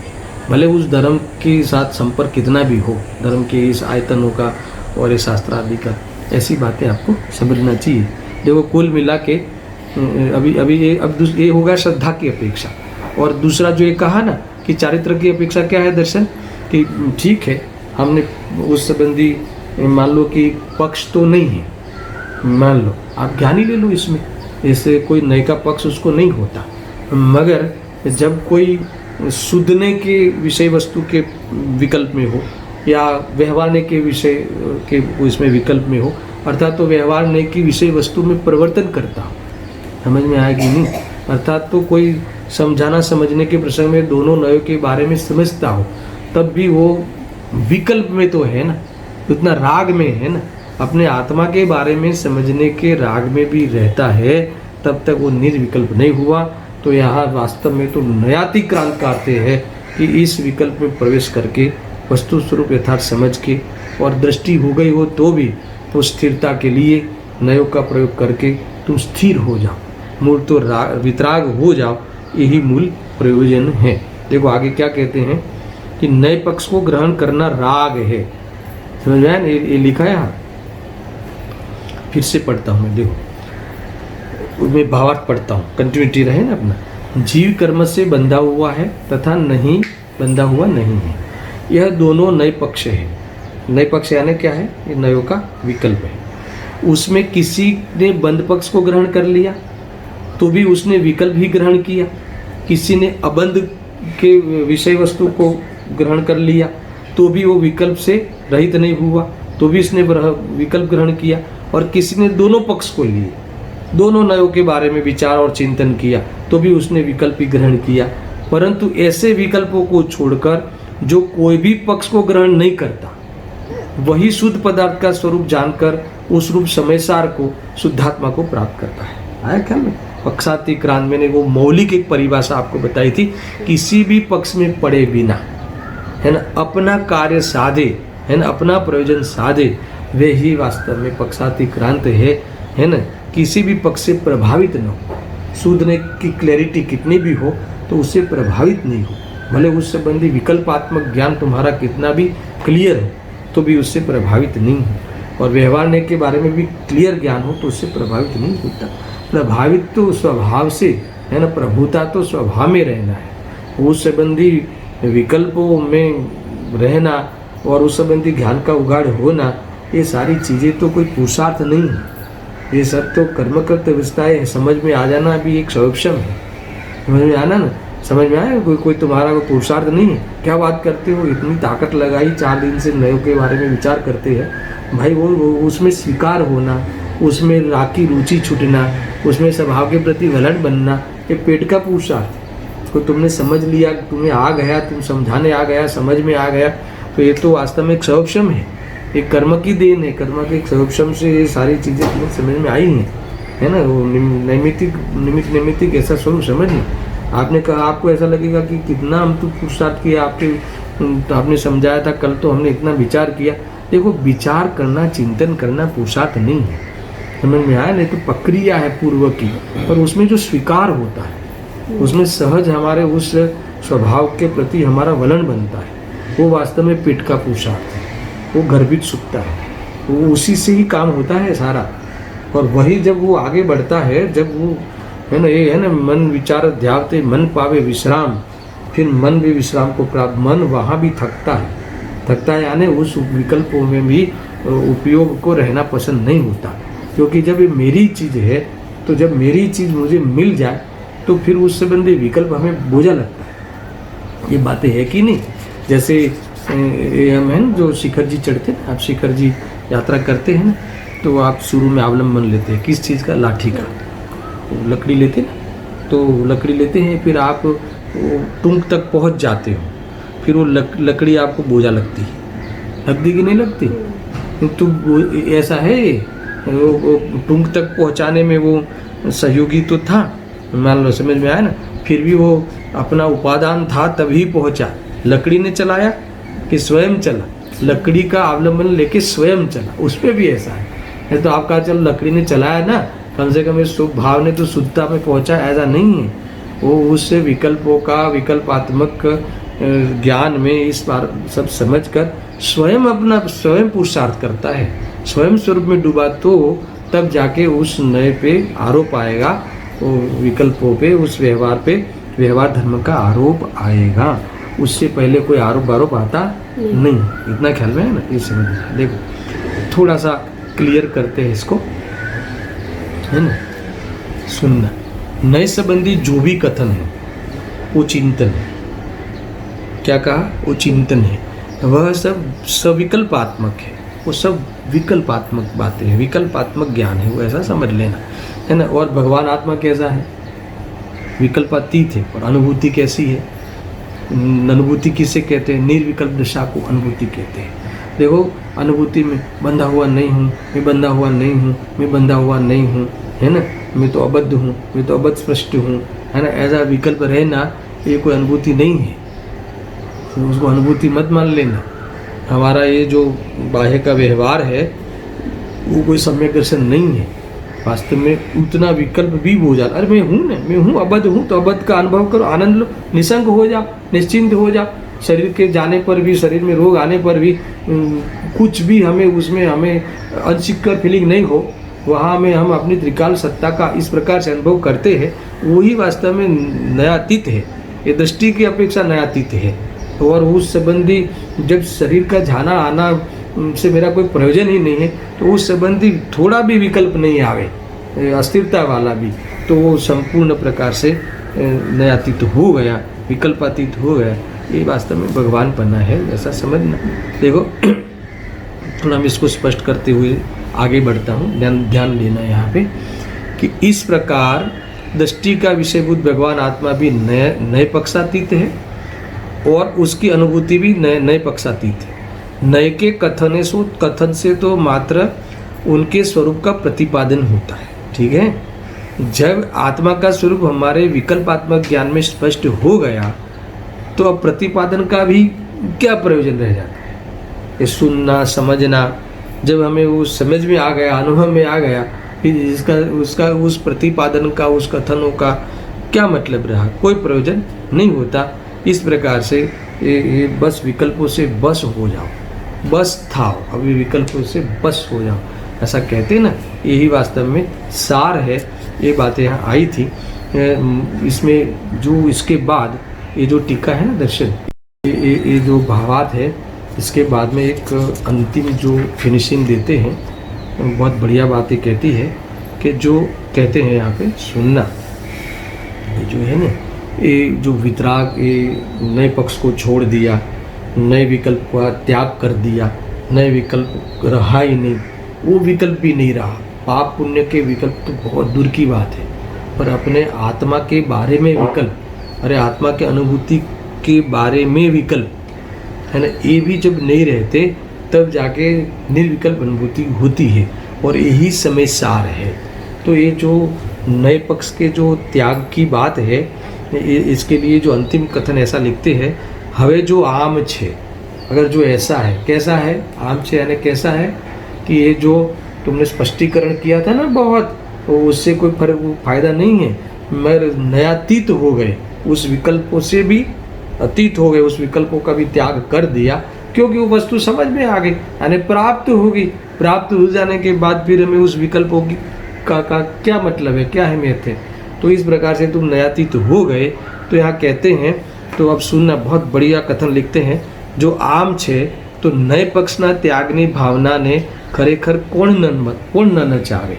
भले उस धर्म के साथ संपर्क कितना भी हो, धर्म के इस आयतनों का और इस शास्त्र आदि का, ऐसी बातें आपको समझना चाहिए। देखो कुल मिला के अभी ये होगा श्रद्धा की अपेक्षा। और दूसरा जो ये कहा ना कि चारित्र की अपेक्षा क्या है दर्शन, कि ठीक है हमने उस संबंधी मान लो कि पक्ष तो नहीं है, मान लो आप ज्ञानी ले लो, इसमें ऐसे कोई नय का पक्ष उसको नहीं होता, मगर जब कोई सुधने के विषय वस्तु के विकल्प में हो या व्यवहार के विषय के इसमें विकल्प में हो, अर्थात तो व्यवहार नय की विषय वस्तु में परिवर्तन करता हो। समझ में आएगी नहीं? अर्थात तो कोई समझाना समझने के प्रसंग में दोनों नयों के बारे में समझता हो, तब भी वो विकल्प में तो है ना, उतना राग में है ना, अपने आत्मा के बारे में समझने के राग में भी रहता है, तब तक वो निर्विकल्प नहीं हुआ। तो यहाँ वास्तव में तो नयातिक्रांत करते हैं कि इस विकल्प में प्रवेश करके वस्तु स्वरूप यथार्थ समझ के और दृष्टि हो गई हो तो भी तो स्थिरता के लिए नयों का प्रयोग करके तुम स्थिर हो जाओ, मूल तो वितराग हो जाओ, यही मूल प्रयोजन है। देखो आगे क्या कहते हैं कि नए पक्ष को ग्रहण करना राग है। समझ में आया? ये लिखा है यहाँ, फिर से पढ़ता हूँ मैं, देखो मैं भावार्थ पढ़ता हूँ, कंटिन्यूटी रहे ना अपना। जीव कर्म से बंधा हुआ है तथा नहीं बंधा हुआ नहीं है, यह दोनों नए पक्ष है। नए पक्ष यानी क्या है? ये नयों का विकल्प है। उसमें किसी ने बंध पक्ष को ग्रहण कर लिया तो भी उसने विकल्प ही ग्रहण किया, किसी ने अबंध के विषय वस्तु को ग्रहण कर लिया तो भी वो विकल्प से रहित नहीं हुआ, तो भी इसने विकल्प ग्रहण किया, और किसी ने दोनों पक्ष को लिए, दोनों नयों के बारे में विचार और चिंतन किया तो भी उसने विकल्प ही ग्रहण किया। परंतु ऐसे विकल्पों को छोड़कर जो कोई भी पक्ष को ग्रहण नहीं करता, वही शुद्ध पदार्थ का स्वरूप जानकर उस रूप समयसार को, शुद्धात्मा को प्राप्त करता है। आया क्या में? पक्षातिक्रांत, मैंने वो मौलिक एक परिभाषा आपको बताई थी, किसी भी पक्ष में पड़े बिना, है ना, अपना कार्य साधे, है ना, अपना प्रयोजन साधे, वे ही वास्तव में पक्षातिक्रांत है ना, किसी भी पक्ष से प्रभावित न हो। सूदने की क्लैरिटी कितनी भी हो तो उससे प्रभावित नहीं हो, भले उस संबंधी विकल्पात्मक ज्ञान तुम्हारा कितना भी क्लियर हो तो भी उससे प्रभावित नहीं हो। और व्यवहार के बारे में भी क्लियर ज्ञान हो तो उससे प्रभावित नहीं होता। प्रभावित तो स्वभाव से है ना, प्रभुता तो स्वभाव में रहना है। उस संबंधी विकल्पों में रहना और उस संबंधी ज्ञान का उगाड़ होना, ये सारी चीज़ें तो कोई पुरुषार्थ नहीं है, ये सब तो कर्मकृत अवस्थाएं है। समझ में आ जाना भी एक स्वयं है। समझ में आना ना, समझ में आया, कोई तुम्हारा कोई पुरुषार्थ नहीं है। क्या बात करते हो, इतनी ताकत लगाई 4 दिन से नयों के बारे में विचार करते हैं भाई। वो उसमें स्वीकार होना, उसमें राखी रुचि छूटना, उसमें स्वभाव के प्रति वलन बनना, ये पेट का पुरुषार्थ। को तुमने समझ लिया, तुम्हें आ गया, तुम समझाने आ गया, समझ में आ गया, तो ये तो वास्तव में एक स्वयं है, एक कर्म की देन है। कर्म के एक स्वयं से ये सारी चीज़ें तुम्हें समझ में आई हैं, है ना। वो नैमित्तिक ऐसा स्वरूप समझ नहीं। आपने कहा, आपको ऐसा लगेगा कि कितना हम तो पुरुषार्थ किया, आपने समझाया था कल, तो हमने इतना विचार किया। देखो, विचार करना, चिंतन करना पुरुषार्थ नहीं है, समझ में आया। नहीं तो प्रक्रिया है पूर्व की, और उसमें जो स्वीकार होता है, उसमें सहज हमारे उस स्वभाव के प्रति हमारा वलन बनता है, वो वास्तव में पेट का पुरुषार्थ है, वो गर्भित सुखता है, वो उसी से ही काम होता है सारा। और वही जब वो आगे बढ़ता है, जब वो है ना, ये है ना, मन विचार ध्यावते मन पावे विश्राम, फिर मन भी विश्राम को प्राप्त। मन वहाँ भी थकता है, यानी उस विकल्पों में भी उपयोग को रहना पसंद नहीं होता, क्योंकि जब ये मेरी चीज़ है, तो जब मेरी चीज़ मुझे मिल जाए तो फिर उस संबंधी विकल्प हमें बोझा लगता है। ये बातें है कि नहीं। जैसे हम है ना, जो शिखर जी चढ़ते हैं, आप शिखर जी यात्रा करते हैं ना, तो आप शुरू में अवलंबन लेते हैं किस चीज़ का, लाठी का, लकड़ी लेते हैं ना, तो लकड़ी लेते हैं, फिर आप टुंग तक पहुंच जाते हो, फिर वो लकड़ी आपको बोझा लगती है, लगती कि नहीं लगती। तो ऐसा है, वो टुंग तक पहुंचाने में वो सहयोगी तो था, मान लो, समझ में आया ना, फिर भी वो अपना उपादान था तभी पहुंचा। लकड़ी ने चलाया कि स्वयं चला, लकड़ी का अवलंबन लेके स्वयं चला, उस पर भी ऐसा है। तो आप कहा चलो लकड़ी ने चलाया ना, कम से कम इस भाव ने तो शुद्धता में पहुंचा, ऐसा नहीं है। वो उससे विकल्पों का, विकल्पात्मक ज्ञान में इस बार सब समझकर स्वयं अपना स्वयं पुरुषार्थ करता है, स्वयं स्वरूप में डूबा, तो तब जाके उस नए पे आरोप आएगा, वो विकल्पों पे, उस व्यवहार पे, व्यवहार धर्म का आरोप आएगा। उससे पहले कोई आरोप आता नहीं। इतना ख्याल में है ना, ये समझ। देखो थोड़ा सा क्लियर करते हैं इसको, है ना। सुनना, नए संबंधी जो भी कथन है वो चिंतन है। क्या कहा, वो चिंतन है, वह सब सविकल्पात्मक है, वो सब विकल्पात्मक बातें हैं, विकल्पात्मक ज्ञान है, वो ऐसा समझ लेना, है ना। और भगवान आत्मा कैसा है, विकल्पातीत है। और अनुभूति कैसी है, अनुभूति किसे कहते हैं, निर्विकल्प दशा को अनुभूति कहते हैं। देखो, अनुभूति में बंधा हुआ नहीं हूँ, मैं बंधा हुआ नहीं हूँ, मैं बंधा हुआ नहीं हूँ, है ना, मैं तो अबद्ध हूँ, मैं तो अबद्ध स्पष्ट हूँ, है ना, ऐसा विकल्प रहना ये कोई अनुभूति नहीं है, तो उसको अनुभूति मत मान लेना। हमारा ये जो बाह्य का व्यवहार है वो कोई सम्यक दर्शन नहीं है, वास्तव में उतना विकल्प भी हो जाता। अरे मैं हूँ ना, मैं हूँ, अबद्ध हूँ, तो अबद्ध का अनुभव करो, आनंद लो, निसंग हो जाओ, निश्चिंत हो जाओ। शरीर के जाने पर भी, शरीर में रोग आने पर भी कुछ भी हमें उसमें हमें अनसिक्योर फीलिंग नहीं हो, वहाँ में हम अपनी त्रिकाल सत्ता का इस प्रकार से अनुभव करते हैं, वही वास्तव में नयातीत है। ये दृष्टि की अपेक्षा नयातीत है। और उस संबंधी जब शरीर का जाना आना से मेरा कोई प्रयोजन ही नहीं है, तो उस संबंधी थोड़ा भी विकल्प नहीं आवे, अस्थिरता वाला भी, तो वो संपूर्ण प्रकार से नयातीत हो गया, विकल्पातीत हो गया। ये वास्तव में भगवान पन्ना है, ऐसा समझना। देखो थोड़ा मैं इसको स्पष्ट करते हुए आगे बढ़ता हूँ, ध्यान देना यहाँ पे कि इस प्रकार दृष्टि का विषयभूत भगवान आत्मा भी नए पक्षातीत है, और उसकी अनुभूति भी नए पक्षातीत है। नए के कथन से तो मात्र उनके स्वरूप का प्रतिपादन होता है, ठीक है। जब आत्मा का स्वरूप हमारे विकल्पात्मक ज्ञान में स्पष्ट हो गया, तो अब प्रतिपादन का भी क्या प्रयोजन रह जाता है। ये सुनना, समझना, जब हमें वो समझ में आ गया, अनुभव में आ गया, फिर उसका उस प्रतिपादन का, उस कथनों का क्या मतलब रहा, कोई प्रयोजन नहीं होता। इस प्रकार से ये बस विकल्पों से बस हो जाओ, बस था, अभी विकल्पों से बस हो जाओ, ऐसा कहते ना, यही वास्तव में सार है। ये बातें यहाँ आई थी। इसमें जो इसके बाद ये जो टीका है ना दर्शन, ये जो भावार्थ है, इसके बाद में एक अंतिम जो फिनिशिंग देते हैं, बहुत बढ़िया बात ये कहती है कि जो कहते हैं यहाँ पे सुनना, ये जो है ना, ये जो वितराग, ये नए पक्ष को छोड़ दिया, नए विकल्प का त्याग कर दिया, नए विकल्प रहा ही नहीं, वो विकल्प भी नहीं रहा। पाप पुण्य के विकल्प तो बहुत दूर की बात है, पर अपने आत्मा के बारे में विकल्प, अरे आत्मा के अनुभूति के बारे में विकल्प है ना, ये भी जब नहीं रहते तब जाके निर्विकल्प अनुभूति होती है, और यही समय सार है। तो ये जो नए पक्ष के जो त्याग की बात है, इसके लिए जो अंतिम कथन ऐसा लिखते हैं, हवे जो आम छे, अगर जो ऐसा है, कैसा है आम छे यानी कैसा है कि ये जो तुमने स्पष्टीकरण किया था ना बहुत, तो उससे कोई फायदा नहीं है। मैं नयातीत हो गए, उस विकल्पों से भी अतीत हो गए, उस विकल्पों का भी त्याग कर दिया, क्योंकि वो वस्तु समझ में आ गई, यानी प्राप्त होगी। प्राप्त हो जाने के बाद फिर हमें उस विकल्पों की का क्या मतलब है, क्या अहमियत है। तो इस प्रकार से तुम नयातीत हो गए। तो यहाँ कहते हैं, तो अब सुनना, बहुत बढ़िया कथन लिखते हैं, जो आम छे तो नए पक्षना त्यागनी भावना ने खरेखर कोण न चाहे,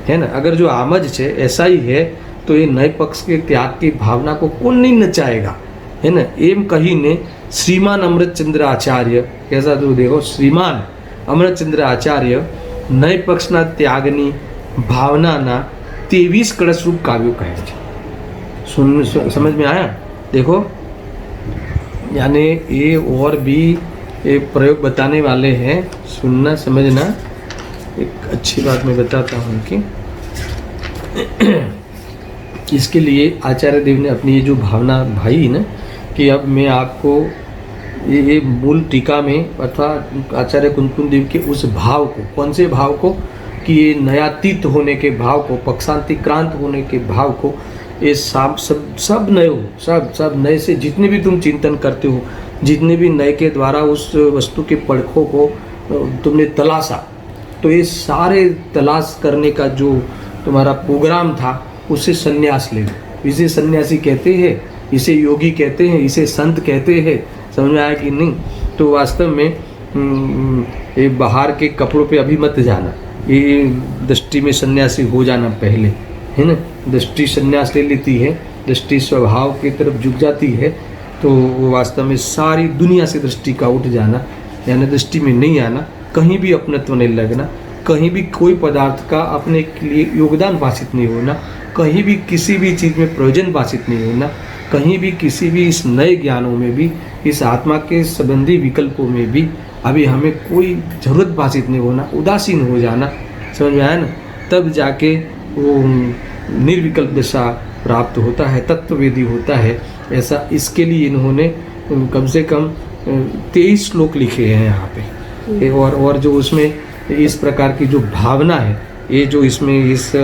है ना। अगर जो आमज छे ऐसा ही है तो ये नए पक्ष के त्याग की भावना को कौन नहीं नचाएगा, है ना। एम कही ने श्रीमान अमृतचंद्र आचार्य, कैसा तो देखो, श्रीमान अमृतचंद्र आचार्य नए पक्षना त्यागनी भावनाना 23 कड़स रूप काव्यों कहे छे। समझ में आया। देखो, यानी ये और भी एक प्रयोग बताने वाले हैं, सुनना समझना। एक अच्छी बात मैं बताता हूँ कि इसके लिए आचार्य देव ने अपनी ये जो भावना भाई ना, कि अब मैं आपको ये मूल टीका में अथवा आचार्य कुंतुन देव के उस भाव को, कौन से भाव को, कि ये नयातीत होने के भाव को, पक्षांतिक्रांत होने के भाव को, ये सब नए हो, सब नए से जितने भी तुम चिंतन करते हो, जितने भी नए के द्वारा उस वस्तु के पड़खों को तुमने तलाशा, तो ये सारे तलाश करने का जो तुम्हारा प्रोग्राम था, उससे संन्यास ले लो। इसे सन्यासी कहते हैं, इसे योगी कहते हैं, इसे संत कहते हैं। समझ में आया कि नहीं। तो वास्तव में ये बाहर के कपड़ों पे अभी मत जाना, ये दृष्टि में सन्यासी हो जाना पहले, है ना। दृष्टि सन्यास ले लेती है, दृष्टि स्वभाव की तरफ झुक जाती है, तो वास्तव में सारी दुनिया से दृष्टि का उठ जाना, यानी दृष्टि में नहीं आना, कहीं भी अपनत्व नहीं लगना, कहीं भी कोई पदार्थ का अपने के लिए योगदान भाषित नहीं होना, कहीं भी किसी भी चीज़ में प्रयोजन भाषित नहीं होना, कहीं भी किसी भी इस नए ज्ञानों में भी, इस आत्मा के संबंधी विकल्पों में भी अभी हमें कोई जरूरत भाषित नहीं होना, उदासीन हो जाना। समझ में आया ना। तब जाके वो निर्विकल्प दशा प्राप्त होता है, तत्ववेदी होता है। ऐसा इसके लिए इन्होंने कम से कम 23 श्लोक लिखे हैं यहाँ पे। और जो उसमें इस प्रकार की जो भावना है, ये जो इसमें इस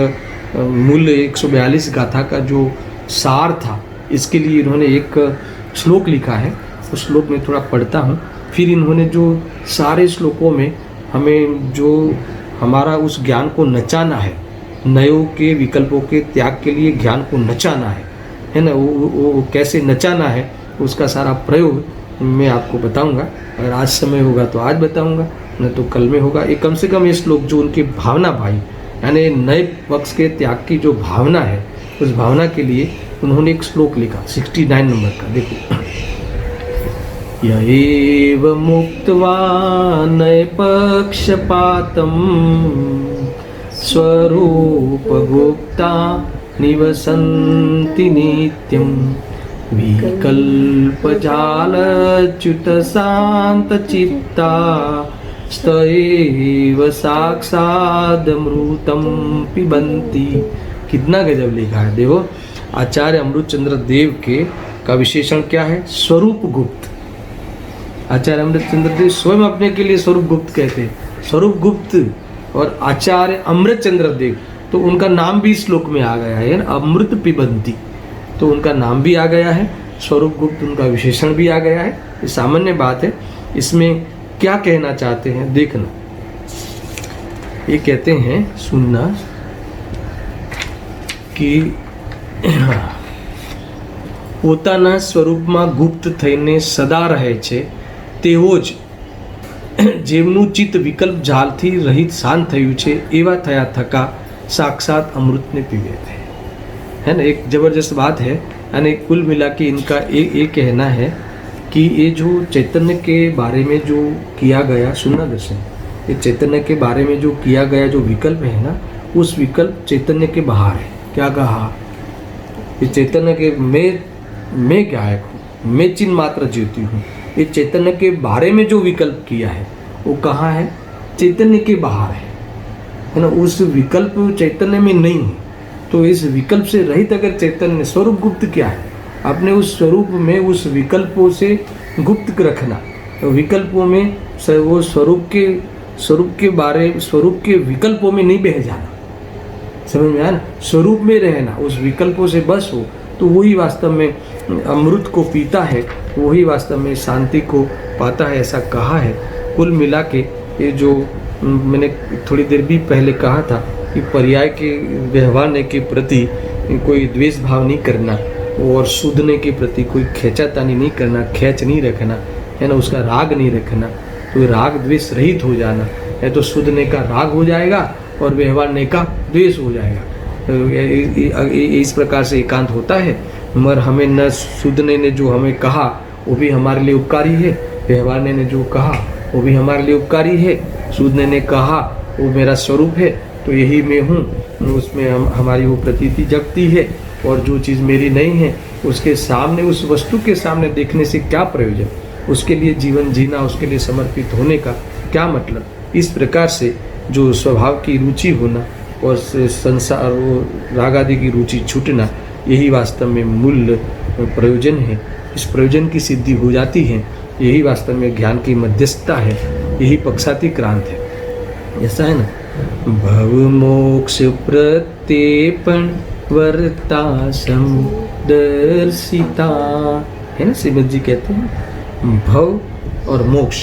मूल 142 गाथा का जो सार था, इसके लिए इन्होंने एक श्लोक लिखा है। उस श्लोक में थोड़ा पढ़ता हूँ, फिर इन्होंने जो सारे श्लोकों में हमें जो हमारा उस ज्ञान को नचाना है, नयों के विकल्पों के त्याग के लिए ज्ञान को नचाना है ना, वो कैसे नचाना है, उसका सारा प्रयोग मैं आपको बताऊंगा। अगर आज समय होगा तो आज बताऊंगा, न तो कल में होगा। ये कम से कम ये श्लोक जो उनकी भावना भाई, यानी नए पक्ष के त्याग की जो भावना है, उस भावना के लिए उन्होंने एक श्लोक लिखा 69 नंबर का। देखो, यएव मुक्त्वा नए पक्षपातम स्वरूपगुप्ता निवसन्ति नित्यं विकल्पजालच्युतशान्तचित्ता स्तएव साक्षादमृतं पिबन्ति। कितना गजब लिखा है। देखो, आचार्य अमृतचंद्र देव के का विशेषण क्या है? स्वरूप गुप्त। आचार्य अमृतचंद्र देव स्वयं अपने के लिए स्वरूप गुप्त कहते हैं, स्वरूप गुप्त। और आचार्य अमृतचंद्र देव, तो उनका नाम भी श्लोक में आ गया है, अमृत पिबंती, तो उनका नाम भी आ गया है, स्वरूप गुप्त उनका विशेषण भी आ गया है। ये सामान्य बात है। इसमें क्या कहना चाहते हैं देखना। ये कहते हैं, सुनना कि પોતાના સ્વરૂપમાં ગુપ્ત થઈને સદા રહે છે તેવો જ જેમનું ચિત્ત વિકલ્પ જાલથી રહિત શાંત થયું છે એવા થયા થકા साक्षात अमृत ने पीवे थे। है ना, एक ज़बरदस्त बात है। यानी कुल मिला के इनका ये कहना है कि ये जो चैतन्य के बारे में जो किया गया, सुनना दर्शन, ये चैतन्य के बारे में जो किया गया जो विकल्प है ना, उस विकल्प चैतन्य के बाहर है। क्या कहा? ये चैतन्य के मैं गायक हूँ, मैं चिन्ह मात्र ज्योति हूँ। ये चैतन्य के बारे में जो विकल्प किया है वो कहाँ है? चैतन्य के बाहर है ना। उस विकल्प चैतन्य में नहीं है। तो इस विकल्प से रहित अगर चैतन्य, स्वरूप गुप्त क्या है? अपने उस स्वरूप में उस विकल्पों से गुप्त रखना, तो विकल्पों में वो स्वरूप के विकल्पों में नहीं बह जाना। समझ में आया ना? स्वरूप में रहना, उस विकल्पों से बस हो, तो वही वास्तव में अमृत को पीता है, वही वास्तव में शांति को पाता है, ऐसा कहा है। कुल मिला के ये जो मैंने थोड़ी देर भी पहले कहा था कि पर्याय के व्यवहार के प्रति कोई द्वेष भाव नहीं करना और शुद्धने के प्रति कोई खेचातानी नहीं करना, खेच नहीं रखना, है ना, उसका राग नहीं रखना। तो राग द्वेष रहित हो जाना है, तो शुद्धने का राग हो जाएगा और व्यवहारने का द्वेष हो जाएगा। तो इस प्रकार से एकांत होता है। मगर हमें न शुद्धने ने जो हमें कहा वो भी हमारे लिए उपकारी है, व्यवहारने ने जो कहा वो भी हमारे लिए उपकारी है। शुद्धने ने कहा वो मेरा स्वरूप है, तो यही मैं हूँ, उसमें हमारी वो प्रतीति जगती है। और जो चीज़ मेरी नहीं है उसके सामने, उस वस्तु के सामने देखने से क्या प्रयोजन? उसके लिए जीवन जीना, उसके लिए समर्पित होने का क्या मतलब? इस प्रकार से जो स्वभाव की रुचि होना और संसार राग आदि की रुचि छूटना, यही वास्तव में मूल प्रयोजन है। इस प्रयोजन की सिद्धि हो जाती है, यही वास्तव में ज्ञान की मध्यस्थता है, यही पक्षातिक्रांत है। ऐसा है ना, भव मोक्ष प्रत्येपण वर्ता समदर्शिता, है ना। श्रीमद जी कहते हैं भव और मोक्ष,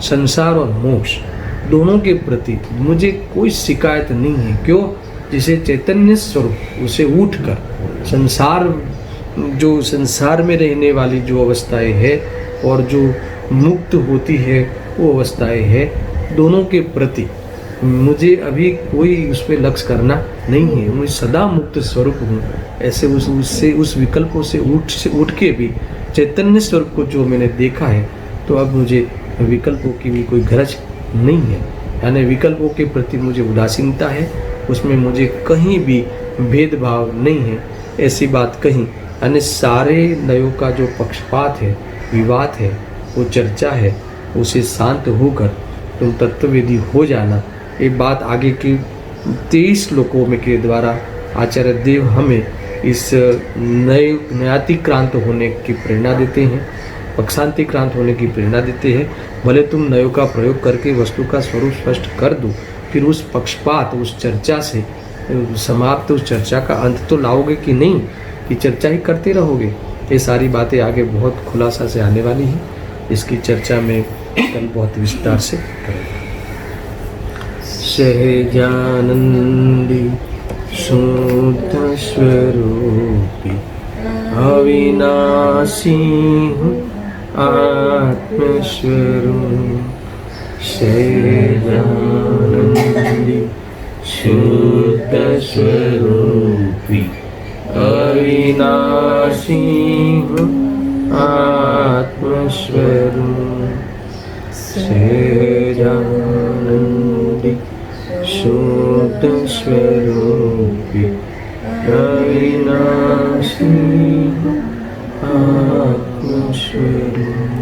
संसार और मोक्ष दोनों के प्रति मुझे कोई शिकायत नहीं है। क्यों? जिसे चैतन्य स्वरूप उसे उठकर संसार में रहने वाली जो अवस्थाएं है और जो मुक्त होती है वो अवस्थाएं है, दोनों के प्रति मुझे अभी कोई उस पर लक्ष्य करना नहीं है। मैं सदा मुक्त स्वरूप हूँ। ऐसे उस विकल्पों से उठ के भी चैतन्य स्वरूप को जो मैंने देखा है, तो अब मुझे विकल्पों की भी कोई गरज नहीं है। यानी विकल्पों के प्रति मुझे उदासीनता है, उसमें मुझे कहीं भी भेदभाव नहीं है, ऐसी बात कहीं। यानी सारे नयों का जो पक्षपात है, विवाद है, वो चर्चा है, उसे शांत होकर तुम तत्ववेदी हो जाना। ये बात आगे के 23 श्लोकों में के द्वारा आचार्य देव हमें इस नयातिक्रांत होने की प्रेरणा देते हैं, पक्षांतिक्रांत होने की प्रेरणा देते हैं। भले तुम नयों का प्रयोग करके वस्तु का स्वरूप स्पष्ट कर दो, फिर उस पक्षपात, उस चर्चा से समाप्त, उस चर्चा का अंत तो लाओगे कि नहीं, कि चर्चा ही करते रहोगे। ये सारी बातें आगे बहुत खुलासा से आने वाली हैं। इसकी चर्चा में कल बहुत विस्तार से करेंगे। सहजानंदी शुद्ध स्वरूपी अविनाशी हूँ आत्मस्वरूप। सहजानंदी शुद्ध स्वरूपी अविनाशी हूँ आत्मस्वरूप। सहजानंदी शुद्ध स्वरूपी अविनाशी आत्मस्वरूप।